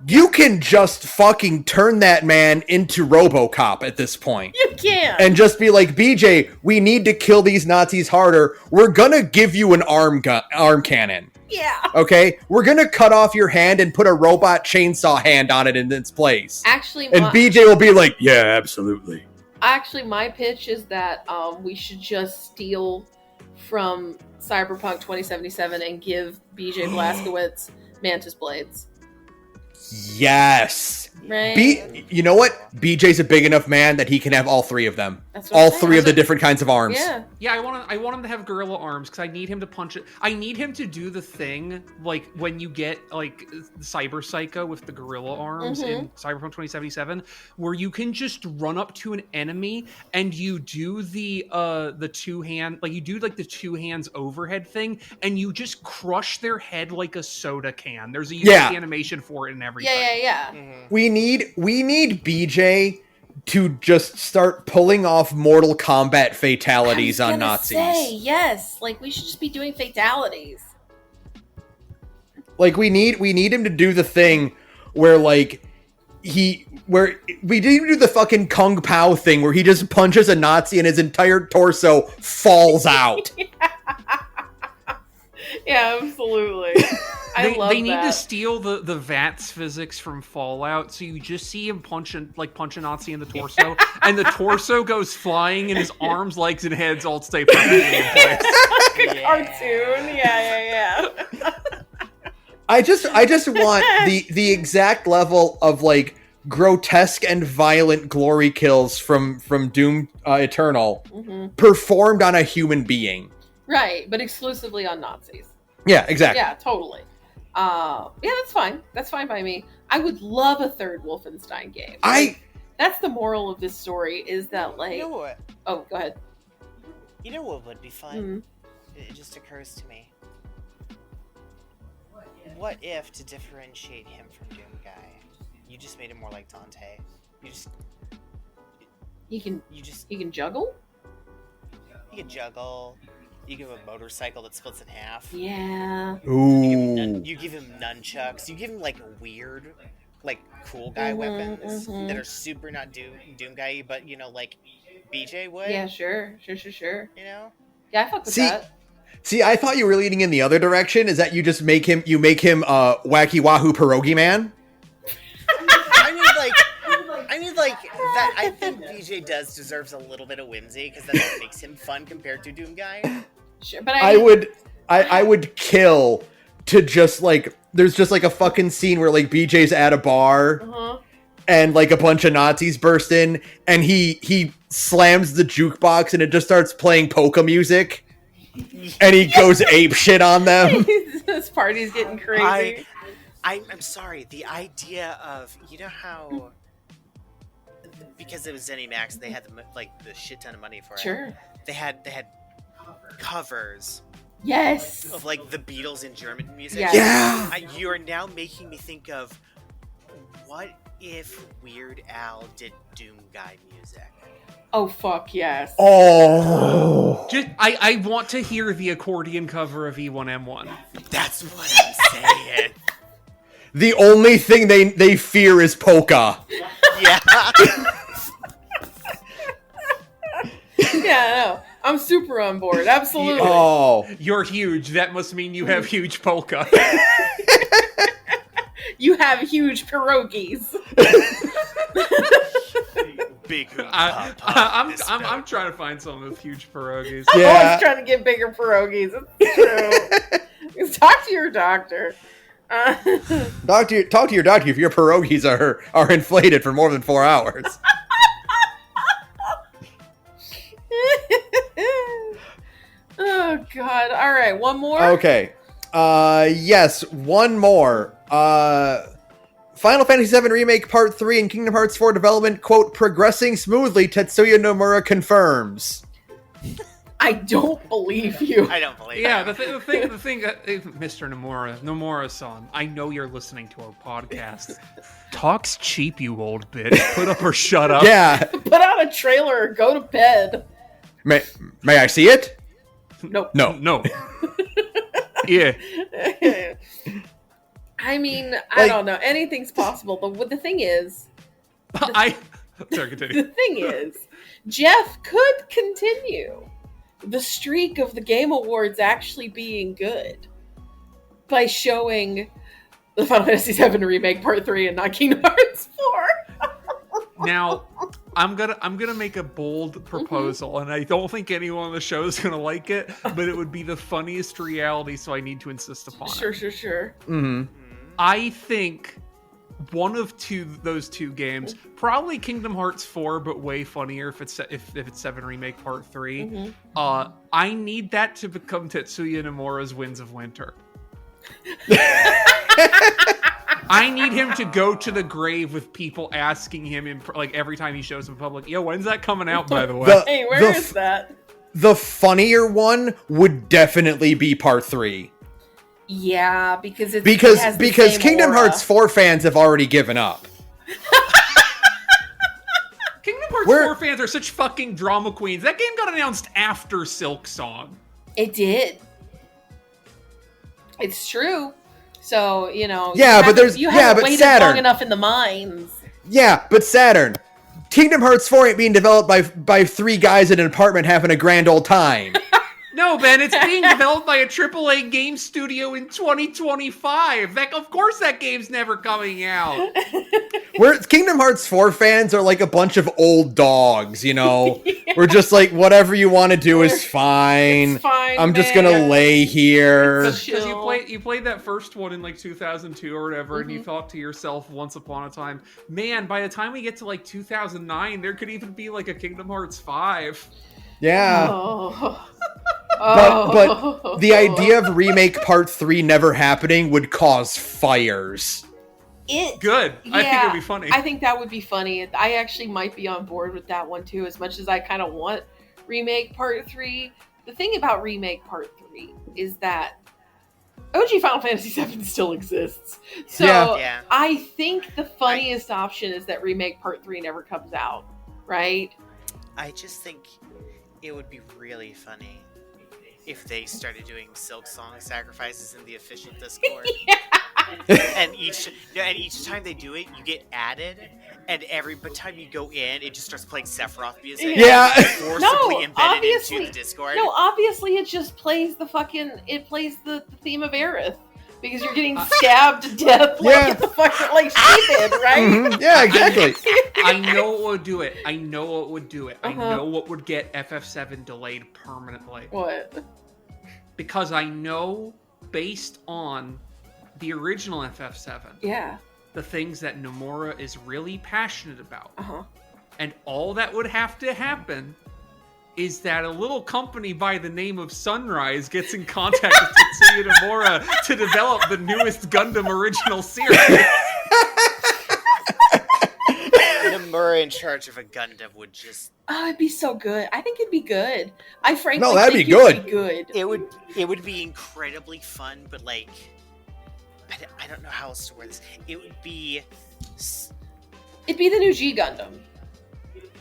You can just fucking turn that man into RoboCop at this point. You can. And just be like, BJ, we need to kill these Nazis harder. We're gonna give you an arm cannon. Yeah. Okay? We're gonna cut off your hand and put a robot chainsaw hand on it in its place. Actually, and BJ will be like, yeah, absolutely. Actually, my pitch is that we should just steal from Cyberpunk 2077 and give BJ Blazkowicz Mantis Blades. Yes. Right. You know what? BJ's a big enough man that he can have all three of them. That's what all I'm saying. three of the different kinds of arms. Yeah, I want him to have gorilla arms because I need him to punch it. I need him to do the thing like when you get like Cyber Psycho with the gorilla arms in Cyberpunk 2077, where you can just run up to an enemy and you do the two hand, like you do like the two hands overhead thing, and you just crush their head like a soda can. There's a unique animation for it and everything. Yeah. We need BJ to just start pulling off Mortal Kombat fatalities on Nazis. Yes, like we should just be doing fatalities. Like we need him to do the thing where like where we didn't do the fucking Kung Pao thing where he just punches a Nazi and his entire torso falls out. Yeah, absolutely. They need to steal the VATS physics from Fallout, so you just see him punch a Nazi in the torso, and the torso goes flying, and his arms, legs, and heads all stay perfectly in place. Like a cartoon, yeah. I just want the exact level of like grotesque and violent glory kills from Doom Eternal performed on a human being. Right, but exclusively on Nazis. Yeah, exactly. Yeah, totally. Yeah, that's fine. That's fine by me. I would love a third Wolfenstein game. That's the moral of this story, is that, like... You know what? Oh, go ahead. You know what would be fun? It just occurs to me. What if, to differentiate him from Doom Guy, you just made him more like Dante? He can juggle? He can juggle. You give him a motorcycle that splits in half. Yeah. Ooh. You give him nunchucks. You give him like weird, like cool guy weapons that are super not Doom Guy, but you know, like BJ would. Yeah, sure. You know? Yeah, I fuck with that. See, I thought you were leading in the other direction. Is that you just make him Wacky Wahoo Pierogi Man? I mean, like that. I think BJ deserves a little bit of whimsy because that's what makes him fun compared to Doom Guy. Sure, but I would kill to just like there's just like a fucking scene where like BJ's at a bar and like a bunch of Nazis burst in and he slams the jukebox and it just starts playing polka music and he goes ape shit on them. This party's getting crazy. I'm sorry. The idea of, you know how, because it was ZeniMax, they had the shit ton of money for it. Sure. They had covers. Yes. Of like the Beatles in German music. Yes. Yeah. You are now making me think of, what if Weird Al did Doom Guy music? Oh fuck yes. Oh. I want to hear the accordion cover of E1M1. That's what I'm saying. The only thing they fear is polka. Yeah. Yeah, no. I'm super on board. Absolutely. Oh. You're huge. That must mean you have huge polka. You have huge pierogies. Big. I'm trying to find some of those huge pierogies. I'm Yeah. always trying to get bigger pierogies. It's true. Talk to your doctor. Talk to your doctor if your pierogies are inflated for more than 4 hours. Oh god. All right, one more. Okay. Yes, one more. Final Fantasy VII Remake Part 3 and Kingdom Hearts 4 development, quote, progressing smoothly, Tetsuya Nomura confirms. I don't believe you. I don't believe. Yeah, the thing, Mr. Nomura-san, I know you're listening to our podcast. Talk's cheap, you old bitch. Put up or shut up. Yeah. Put out a trailer or go to bed. May I see it? Nope. No. Yeah. I mean, I don't know. Anything's possible. But the thing is... Sorry, continue. The thing is, Jeff could continue the streak of the Game Awards actually being good by showing the Final Fantasy VII Remake Part 3 and not Kingdom Hearts 4. Now, I'm gonna make a bold proposal, and I don't think anyone on the show is gonna like it, but it would be the funniest reality, so I need to insist upon it. Sure. Mm-hmm. I think one of those two games, probably Kingdom Hearts 4, but way funnier if it's 7 Remake Part 3. I need that to become Tetsuya Nomura's Winds of Winter. I need him to go to the grave with people asking him every time he shows in public, yo, when's that coming out, by the way? Hey, where is that? The funnier one would definitely be Part 3. Yeah, because Kingdom Hearts 4 fans have already given up. Kingdom Hearts 4 fans are such fucking drama queens. That game got announced after Silk Song. It did. It's true. So, you know, you haven't waited Saturn. Long enough in the mines. Yeah, but Saturn. Kingdom Hearts 4 ain't being developed by 3 guys in an apartment having a grand old time. No, Ben, it's being developed by a AAA game studio in 2025. Of course that game's never coming out. Kingdom Hearts 4 fans are like a bunch of old dogs, you know? Yeah. We're just like, whatever you want to do is fine. It's fine. I'm just gonna lay here. It's Because chill. you played that first one in like 2002 or whatever, and you thought to yourself once upon a time, man, by the time we get to like 2009, there could even be like a Kingdom Hearts 5. Yeah. Oh. But the idea of remake part 3 never happening would cause fires. Good. I think it'd be funny. I think that would be funny. I actually might be on board with that one too, as much as I kind of want remake part 3. The thing about remake part 3 is that OG Final Fantasy VII still exists. So Yeah. I think the funniest option is that remake part 3 never comes out, right? I just think it would be really funny if they started doing Silk Song sacrifices in the official Discord. and each time they do it, you get added, and every time you go in, it just starts playing Sephiroth music. Yeah. Forcibly embedded into the Discord. No, obviously it just plays the theme of Aerith. Because you're getting stabbed to death like she did, right? Mm-hmm. Yeah, exactly. I know what would do it. I know what would do it. Uh-huh. I know what would get FF7 delayed permanently. What? Because I know, based on the original FF7, Yeah. the things that Nomura is really passionate about. Uh-huh. And all that would have to happen is that a little company by the name of Sunrise gets in contact with Tetsuya Nomura to develop the newest Gundam original series. Nomura in charge of a Gundam would just... Oh, it'd be so good. I think it'd be good. I frankly No, that'd think be good. It'd be good. It would be incredibly fun, but like... I don't know how else to word this. It would be... It'd be the new G Gundam.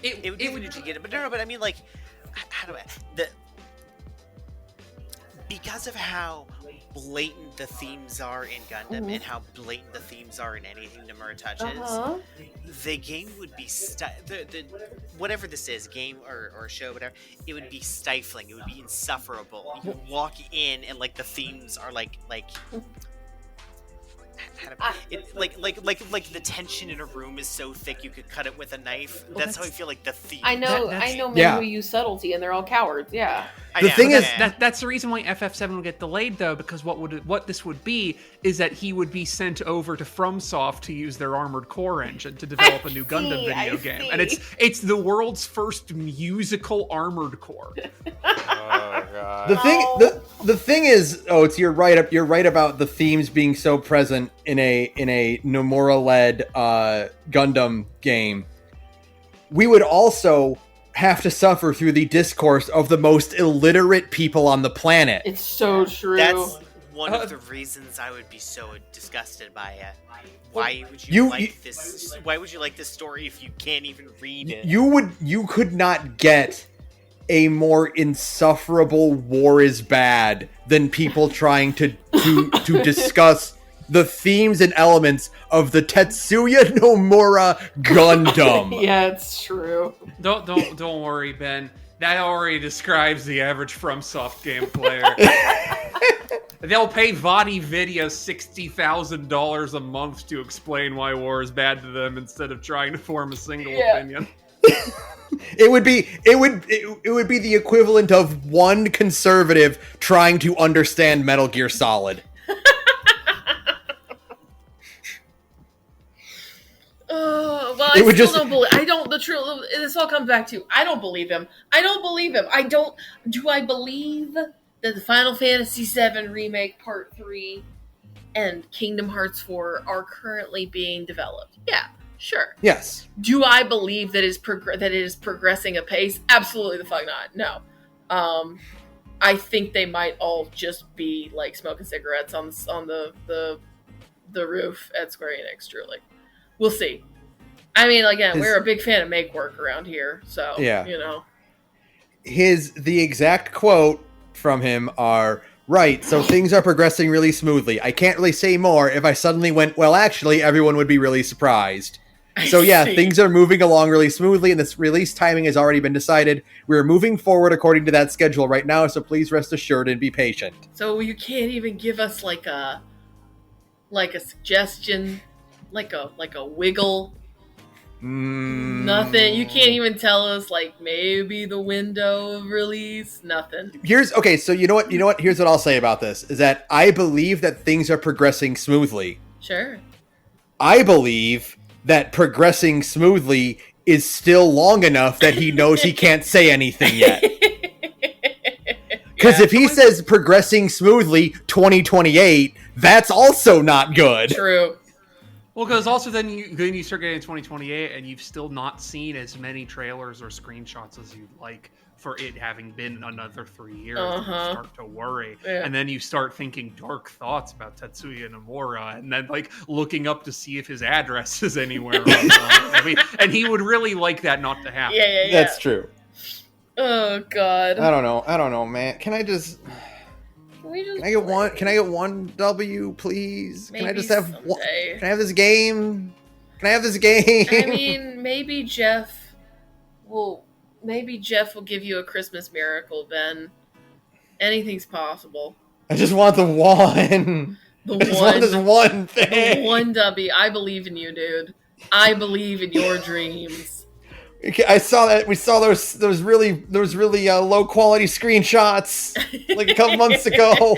It would be the new G Gundam, but no, but I mean like... How do I... Because of how blatant the themes are in Gundam and how blatant the themes are in anything Nomura touches, the game would be whatever this is, game or show, whatever, it would be stifling. It would be insufferable. You would walk in and like the themes are like the tension in a room is so thick you could cut it with a knife. That's how I feel like the theme. I know men who use subtlety and they're all cowards. Yeah. The thing is, that's the reason why FF7 would get delayed, though, because what this would be is that he would be sent over to FromSoft to use their Armored Core engine to develop a new Gundam video game, and it's the world's first musical Armored Core. Oh god. The thing is, you're right about the themes being so present in a Nomura-led Gundam game. We would also have to suffer through the discourse of the most illiterate people on the planet. It's so true. That's one of the reasons I would be so disgusted by it. Why would you like this? Why would you like this story if you can't even read it? You could not get a more insufferable war is bad than people trying to discuss the themes and elements of the Tetsuya Nomura Gundam. Yeah, it's true. Don't worry, Ben. That already describes the average FromSoft game player. They'll pay Vadi Vidya $60,000 a month to explain why war is bad to them instead of trying to form a single opinion. It would be the equivalent of one conservative trying to understand Metal Gear Solid. Well, I still don't believe. I don't. The truth. This all comes back to. I don't believe him. Do I believe that the Final Fantasy VII Remake Part 3 and Kingdom Hearts 4 are currently being developed? Yeah, sure. Yes. Do I believe that it is progressing apace? Absolutely the fuck not. No. I think they might all just be like smoking cigarettes on the roof at Square Enix. Truly. We'll see. I mean, again, we're a big fan of make work around here, so you know. The exact quote from him are, right, so things are progressing really smoothly. I can't really say more. If I suddenly went, well, actually, everyone would be really surprised. So yeah, things are moving along really smoothly, and this release timing has already been decided. We're moving forward according to that schedule right now, so please rest assured and be patient. So you can't even give us like a suggestion, like a wiggle. Nothing. You can't even tell us, like, maybe the window of release. Nothing. Okay, so you know what? Here's what I'll say about this, is that I believe that things are progressing smoothly. Sure. I believe that progressing smoothly is still long enough that he knows he can't say anything yet. Because if he says progressing smoothly 2028, that's also not good. True. Well, because also then you start getting 2028 and you've still not seen as many trailers or screenshots as you'd like for it having been another 3 years. You start to worry. Yeah. And then you start thinking dark thoughts about Tetsuya Nomura and then like looking up to see if his address is anywhere online. I mean, and he would really like that not to happen. Yeah. That's true. Oh, God. I don't know, man. Can I get one W, please? Maybe can I just have someday. one? Can I have this game? I mean, maybe Jeff will give you a Christmas miracle, Ben. Anything's possible. I just want the one. I just want this one thing. The one W. I believe in you, dude. I believe in your dreams. I saw that. We saw those really low quality screenshots like a couple months ago.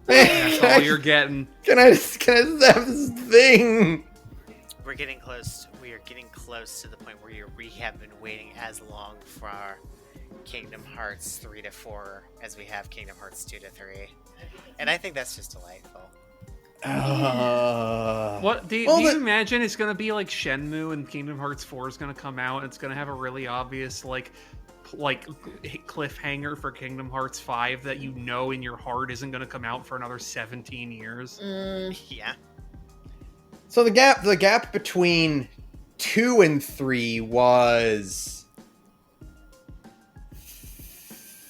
That's all you're getting. Can I just have this thing? We're getting close. We are getting close to the point where we have been waiting as long for our Kingdom Hearts 3 to 4 as we have Kingdom Hearts 2 to 3, and I think that's just delightful. What do you imagine it's going to be like Shenmue and Kingdom Hearts 4 is going to come out and it's going to have a really obvious like cliffhanger for Kingdom Hearts 5 that you know in your heart isn't going to come out for another 17 years? Yeah. So the gap between 2 and 3 was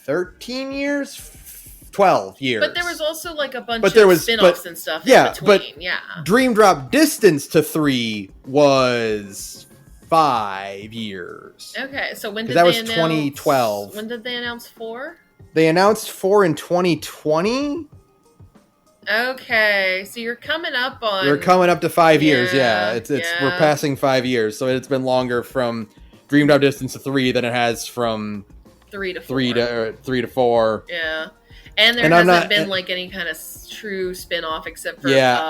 13 years? 12 years. But there was also like a bunch of spin-offs and stuff in between. Yeah. Dream Drop Distance to 3 was 5 years. Okay, so when did that they was announce 2012. When did they announce 4? They announced 4 in 2020. Okay, so you're coming up on. We're coming up to 5 years. Yeah, we're passing 5 years, so it's been longer from Dream Drop Distance to 3 than it has from 3 to 4. 3 to 4. Yeah. And there hasn't been like any kind of true spin-off except for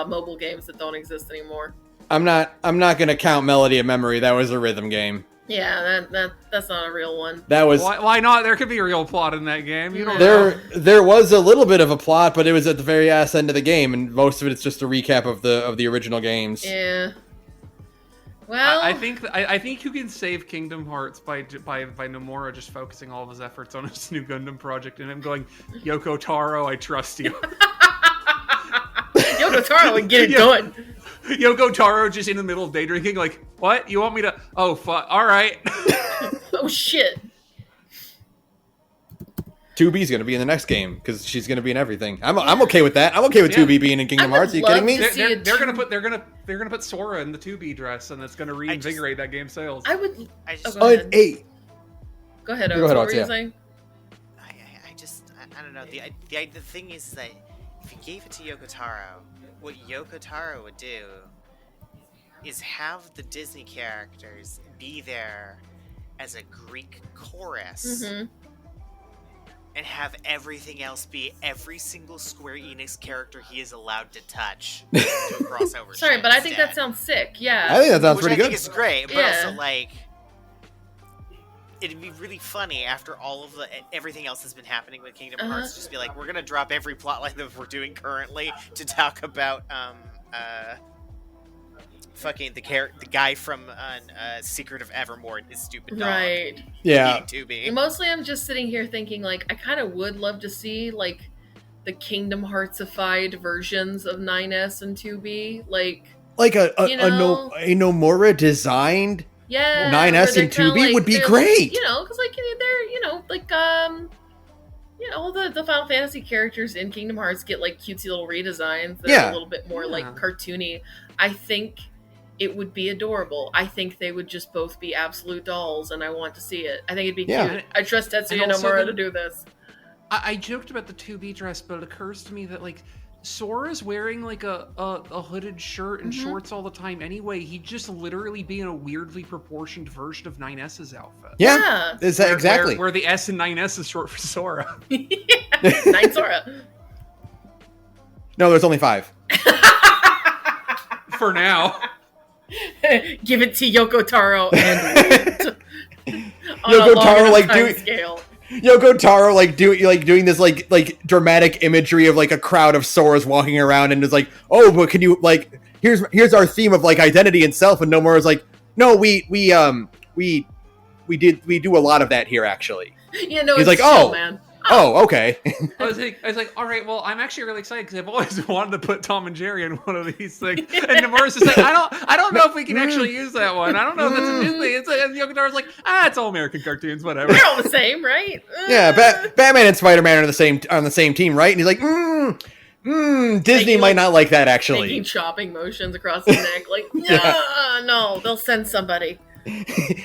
mobile games that don't exist anymore. I'm not gonna count Melody of Memory. That was a rhythm game. Yeah, that's not a real one. That was why not? There could be a real plot in that game. You don't know. know. There was a little bit of a plot, but it was at the very ass end of the game, and most of it's just a recap of the original games. Yeah. Well, I think you can save Kingdom Hearts by Nomura just focusing all of his efforts on his new Gundam project and him going, Yoko Taro, I trust you. Yoko Taro would get it done. Yoko Taro just in the middle of day drinking, like, what? You want me to? Oh, fuck. All right. Oh shit. 2B's gonna be in the next game because she's gonna be in everything. I'm okay with that. I'm okay with 2B being in Kingdom Hearts. Are you kidding me? They're gonna put Sora in the 2B dress, and that's gonna reinvigorate that game's sales. Go ahead. Go ahead, Oates. What were you saying? I don't know. The thing is that if you gave it to Yoko Taro, what Yoko Taro would do is have the Disney characters be there as a Greek chorus. Mm-hmm. And have everything else be every single Square Enix character he is allowed to touch to a crossover. Sorry, but I think that sounds sick. Yeah, I think that sounds pretty good. I think it's great, but also like it'd be really funny after all of everything else has been happening with Kingdom Hearts. Just be like, we're gonna drop every plotline that we're doing currently to talk about fucking the guy from Secret of Evermore and his stupid dog. Right. Yeah. Mostly I'm just sitting here thinking, like, I kind of would love to see, like, the Kingdom Heartsified versions of 9S and 2B. Like a Nomura designed 9S and 2B like, would be great. Because, like, all the Final Fantasy characters in Kingdom Hearts get, like, cutesy little redesigns that are a little bit more, like, cartoony. I think it would be adorable. I think they would just both be absolute dolls, and I want to see it. I think it'd be cute. I trust Tetsuya Nomura to do this. I joked about the 2B dress, but it occurs to me that, like, Sora's wearing like a hooded shirt and shorts all the time anyway. He'd just literally be in a weirdly proportioned version of 9S's outfit. Yeah. Exactly. Where the S in 9S is short for Sora. Nine Sora. No, there's only 5. For now. Give it to Yoko Taro and Yoko Taro like doing scale. Yoko Taro like doing this like dramatic imagery of like a crowd of Soras walking around and is like, oh, but can you like here's our theme of like identity and self, and Nomura's like, no, we do a lot of that here actually. Yeah, no, he's it's like, chill, oh man. Oh, okay. I was like, all right, well, I'm actually really excited because I've always wanted to put Tom and Jerry in one of these things. And Nomura's just like, I don't know if we can actually use that one. I don't know if it's a Disney. It's like, and Yoko Taro's like, it's all American cartoons, whatever. They're all the same, right? Yeah, Batman and Spider-Man are on the same team, right? And he's like, Disney might not like that actually. Making chopping motions across his neck, like, no, they'll send somebody.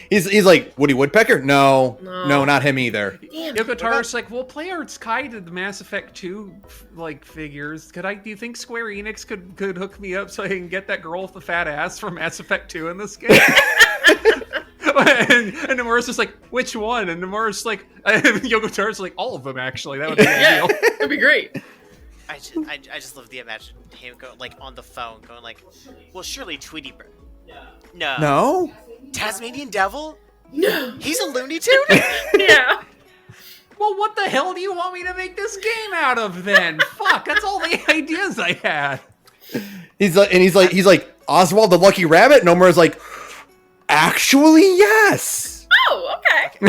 he's like, Woody Woodpecker? No, not him either. Damn. Yoko Taro's like, well, play Arts Kai did the Mass Effect 2 like figures. Do you think Square Enix could hook me up so I can get that girl with the fat ass from Mass Effect 2 in this game? and Nomura's just like, which one? And Nomura's like, Yoko Taro's like, all of them actually. That would be ideal. That'd be great. I just love the imagine him go like on the phone going like, well, surely Tweety Bird. No. Tasmanian Devil? No. He's a Looney Tune? Yeah. Well, what the hell do you want me to make this game out of then? Fuck, that's all the ideas I had. He's like Oswald the Lucky Rabbit. Nomura's like, actually, yes. Oh, okay.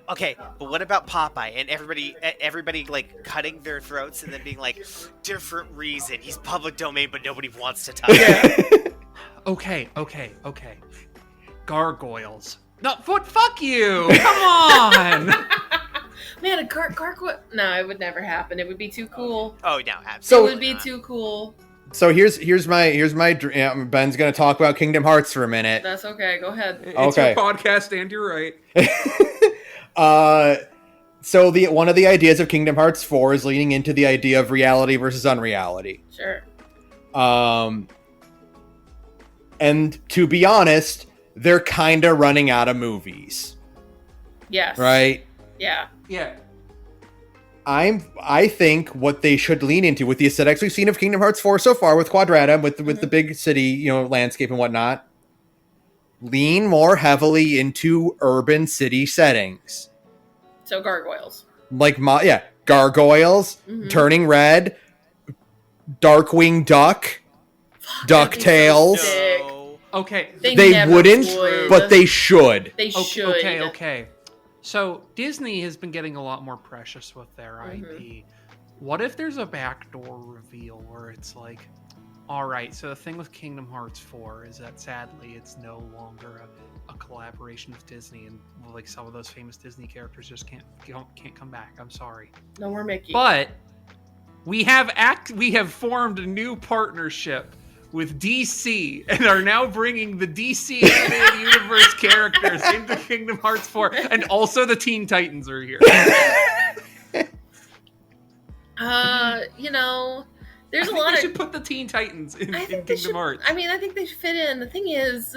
Okay, but what about Popeye and everybody like cutting their throats and then being like, different reason. He's public domain, but nobody wants to touch him. Okay. Gargoyles. No, fuck you! Come on! Man, a gargoyle. No, it would never happen. It would be too cool. Oh no, absolutely. It would be too cool. So here's my Ben's gonna talk about Kingdom Hearts for a minute. That's okay. Go ahead. It's your podcast, and you're right. So one of the ideas of Kingdom Hearts 4 is leaning into the idea of reality versus unreality. Sure. And to be honest, they're kind of running out of movies. Yes. Right? Yeah. Yeah. I think what they should lean into with the aesthetics we've seen of Kingdom Hearts 4 so far with Quadratum, with the big city, landscape and whatnot, lean more heavily into urban city settings. So gargoyles. Like gargoyles, turning red, Darkwing Duck, DuckTales. So okay. They wouldn't, but they should. They should. Okay. So Disney has been getting a lot more precious with their IP. What if there's a backdoor reveal where it's like, all right, so the thing with Kingdom Hearts 4 is that sadly it's no longer a collaboration with Disney, and like some of those famous Disney characters just can't come back. I'm sorry. No more Mickey. But we have formed a new partnership with DC and are now bringing the DC animated universe characters into Kingdom Hearts 4, and also the Teen Titans are here. There's a lot of. They should put the Teen Titans in Kingdom Hearts. I mean, I think they should fit in. The thing is,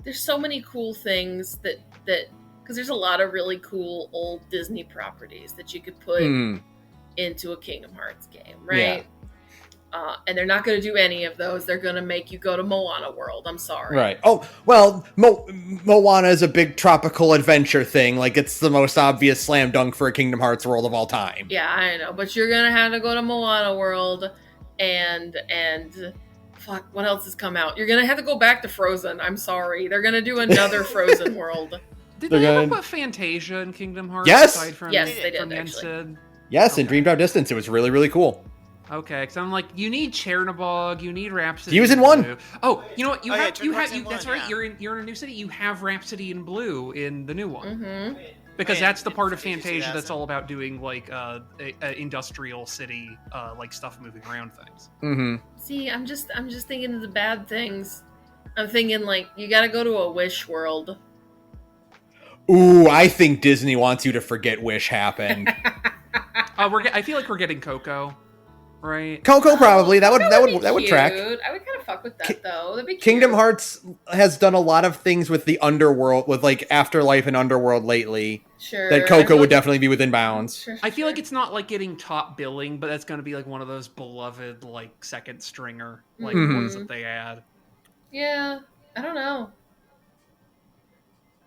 there's so many cool things that because there's a lot of really cool old Disney properties that you could put into a Kingdom Hearts game, right? Yeah. And they're not going to do any of those. They're going to make you go to Moana World. I'm sorry. Right. Oh, well, Moana is a big tropical adventure thing. Like, it's the most obvious slam dunk for a Kingdom Hearts world of all time. Yeah, I know. But you're going to have to go to Moana World and fuck, what else has come out? You're going to have to go back to Frozen. I'm sorry. They're going to do another Frozen world. Did they ever put Fantasia in Kingdom Hearts? Yes! Aside from, Yes, they did, from actually. Yensid? Yes, in Dreamed Out Distance, it was really, really cool. Okay, because I'm like, you need Chernobog, you need Rhapsody. He was in one. Oh, you know what? That's one, right. yeah. You're in a new city. You have Rhapsody in Blue in the new one. Mm-hmm. Because that's the part of Fantasia Fantasia 2000. that's all about doing like a industrial city, like stuff moving around things. Mm-hmm. See, I'm just thinking of the bad things. I'm thinking like you got to go to a Wish world. Ooh, I think Disney wants you to forget Wish happened. I feel like we're getting Coco. right? Coco probably. That would track. Cute. I would kind of fuck with that though. That'd be cute. Kingdom Hearts has done a lot of things with the underworld, with like Afterlife and Underworld lately. Sure. That Coco would definitely be within bounds. Sure. I feel like it's not like getting top billing, but that's going to be like one of those beloved like second stringer like ones that they add. Yeah, I don't know.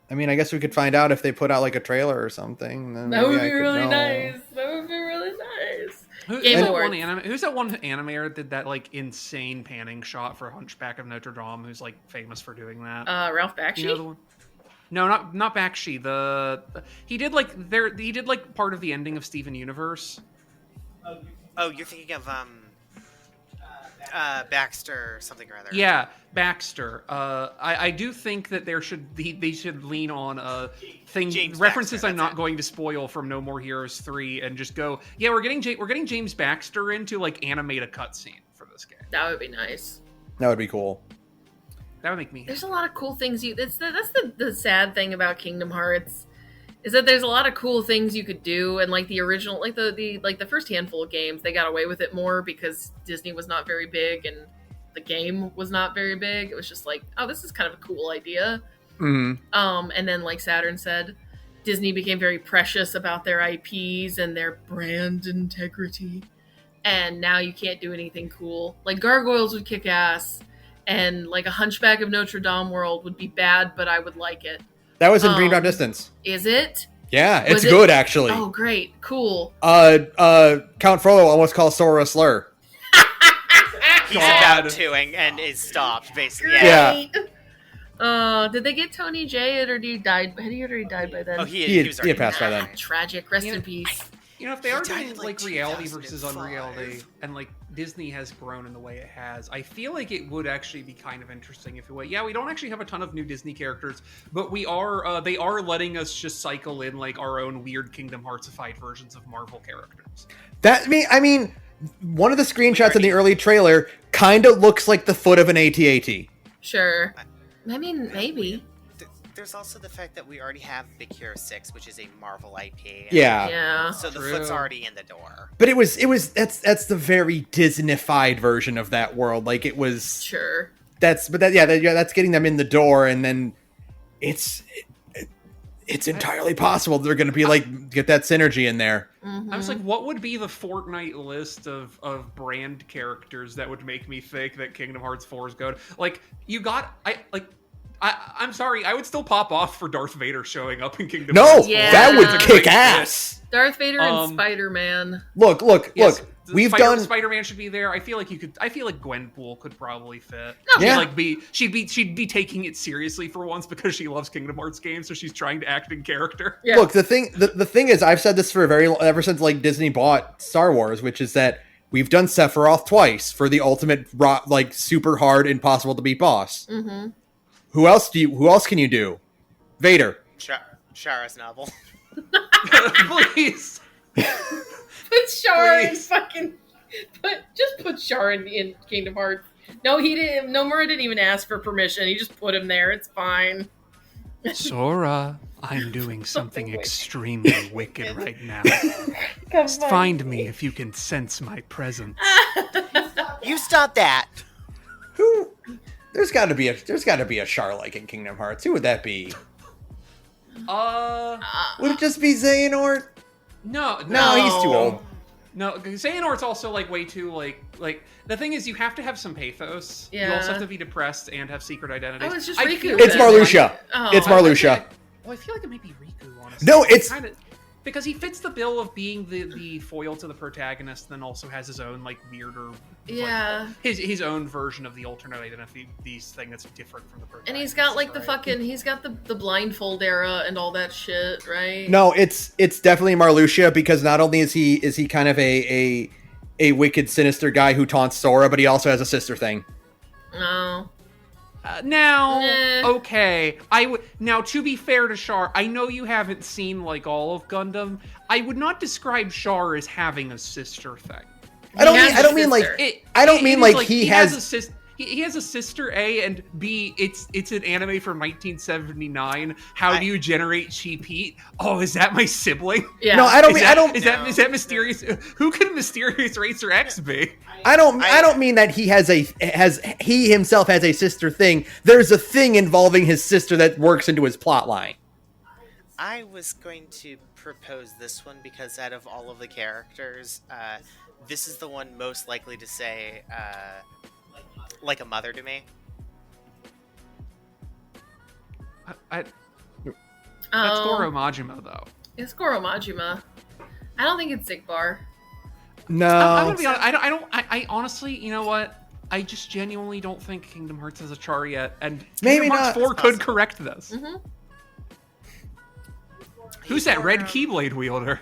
I mean, I guess we could find out if they put out like a trailer or something. Then That would maybe be I could really know. nice. That would be really nice. Who's that one animator that did that like insane panning shot for Hunchback of Notre Dame? Who's like famous for doing that? Ralph Bakshi. You know the one? No, not Bakshi. He did like part of the ending of Steven Universe. Oh, you're thinking of Baxter something or other. Yeah, Baxter. I do think that they should lean on James references Baxter, I'm not going to spoil from No More Heroes 3 and just go, yeah, we're getting James Baxter in to like animate a cutscene for this game. That would be nice. That would be cool. That would make me happy. There's a lot of cool things that's the sad thing about Kingdom Hearts is that there's a lot of cool things you could do, and like the original, like the first handful of games, they got away with it more because Disney was not very big and the game was not very big. It was just like, oh, this is kind of a cool idea. Mm-hmm. And then like Saturn said, Disney became very precious about their IPs and their brand integrity, and now you can't do anything cool. Like Gargoyles would kick ass, and like a Hunchback of Notre Dame world would be bad, but I would like it. That was in Green Drop Distance. Is it? Yeah, it's good actually. Oh, great, cool. Count Frollo almost calls Sora a slur. He's about to and is stopped basically. Great. Yeah. Did they get Tony J or did he died? Had he already died by then? Oh, he had passed by then. Tragic. Rest in peace. You know, if they are doing died in, like like, reality versus 2005. unreality, and like Disney has grown in the way it has, I feel like it would actually be kind of interesting if it were. Yeah, we don't actually have a ton of new Disney characters, but we are. They are letting us just cycle in like our own weird Kingdom Heartsified versions of Marvel characters. I mean, one of the screenshots in the early trailer kind of looks like the foot of an AT-AT. Sure. I mean, maybe. There's also the fact that we already have Big Hero 6, which is a Marvel IP. Yeah. So the foot's already in the door. But it was that's the very Disneyfied version of that world. Like it was. Sure. That's getting them in the door, and then it's entirely possible they're going to be like get that synergy in there. Mm-hmm. I was like, what would be the Fortnite list of brand characters that would make me think that Kingdom Hearts 4 is good? Like I'm sorry, I would still pop off for Darth Vader showing up in Kingdom Hearts. Yeah. That would kick ass. Darth Vader and Spider-Man. Look. Spider-Man should be there. I feel like Gwenpool could probably fit. No. Yeah. She'd be taking it seriously for once because she loves Kingdom Hearts games, so she's trying to act in character. Yeah. Look, the thing is, I've said this for ever since like Disney bought Star Wars, which is that we've done Sephiroth twice for the ultimate like super hard, impossible to beat boss. Mm-hmm. Who else can you do? Vader. Shara's novel. Please. Put Shara in fucking... put Shara in Kingdom Hearts. No, he didn't. Nomura didn't even ask for permission. He just put him there. It's fine. Sora, I'm doing something extremely wicked right now. Come Find me if you can sense my presence. You stop that. Who? There's got to be a Char like in Kingdom Hearts. Who would that be? Would it just be Xehanort? No, he's too old. No, Xehanort's also like way too like the thing is you have to have some pathos. Yeah. You also have to be depressed and have secret identities. Oh, it's just Riku. It's Marluxia. Oh. It's Marluxia. Well, I feel like it might be Riku, honestly. No, it's kind of because he fits the bill of being the foil to the protagonist, and then also has his own like weirder, Yeah. like, his own version of the alternate identities thing that's different from the protagonist. And he's got like right? he's got the blindfold era and all that shit, right? No, it's definitely Marluxia, because not only is he kind of a wicked, sinister guy who taunts Sora, but he also has a sister thing. No. Okay. Now, to be fair to Char, I know you haven't seen like all of Gundam. I would not describe Char as having a sister thing. I don't mean like he has a sister. he has a sister, A, and B, it's an anime from 1979. How do you generate cheap heat? Oh, is that my sibling? Yeah. No, I don't mean Is that mysterious? Who could Mysterious Racer X be? I don't mean that he himself has a sister thing. There's a thing involving his sister that works into his plot line. I was going to propose this one because out of all of the characters, this is the one most likely to say, like a mother to me. That's Goro Majima, though. It's Goro Majima. I don't think it's Zigbar. No. I'm gonna be honest. I honestly, you know what? I just genuinely don't think Kingdom Hearts has a char yet, and Maybe Kingdom Hearts not. 4 could correct this. Mm-hmm. Who's that red Keyblade wielder?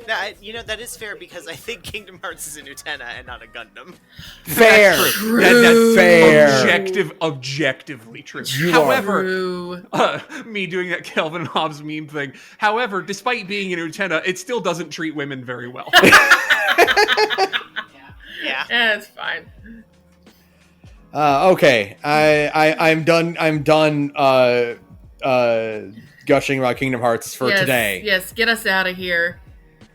Now, that is fair because I think Kingdom Hearts is an Utena and not a Gundam. Fair. That's fair. Objectively true. You However, True. me doing that Calvin and Hobbes meme thing. However, despite being an Utena, it still doesn't treat women very well. Yeah. Yeah, it's fine. Okay. I'm done gushing about Kingdom Hearts for today. Yes, get us out of here.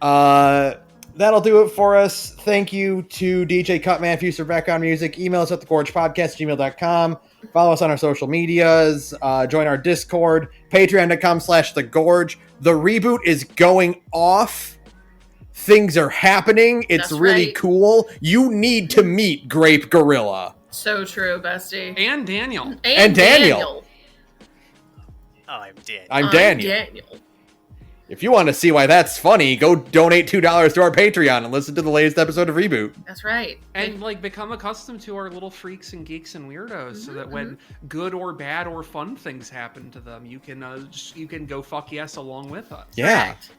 That'll do it for us. Thank you to DJ Cutman for use of background music. Email us at thegorgepodcast@gmail.com. Follow us on our social medias. Join our Discord. Patreon.com/thegorge. The reboot is going off. Things are happening. It's That's really right. cool. You need to meet Grape Gorilla. So true, bestie. And Daniel. And Daniel. Oh, I'm dead. I'm Daniel. If you want to see why that's funny, go donate $2 to our Patreon and listen to the latest episode of Reboot. That's right. And become accustomed to our little freaks and geeks and weirdos, so that when good or bad or fun things happen to them, you can go fuck yes along with us. Yeah. Correct.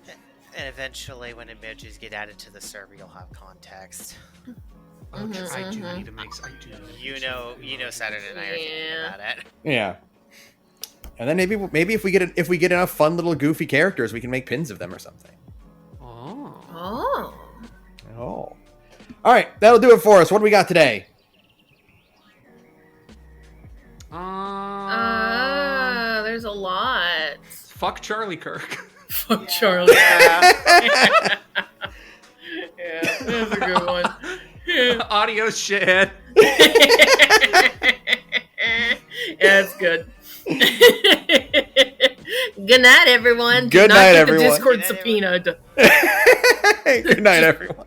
And eventually, when emojis get added to the server, you'll have context. I do need to make. You know, Saturday and I are thinking about it. Yeah. And then maybe if we get enough fun little goofy characters, we can make pins of them or something. Oh. All right, that'll do it for us. What do we got today? There's a lot. Fuck Charlie Kirk. Fuck Charlie. Yeah. Yeah, that's a good one. Audio shit. Yeah, it's good. Good night, everyone. Good Do not night, get everyone. The Discord Good night, subpoenaed. Good night, everyone.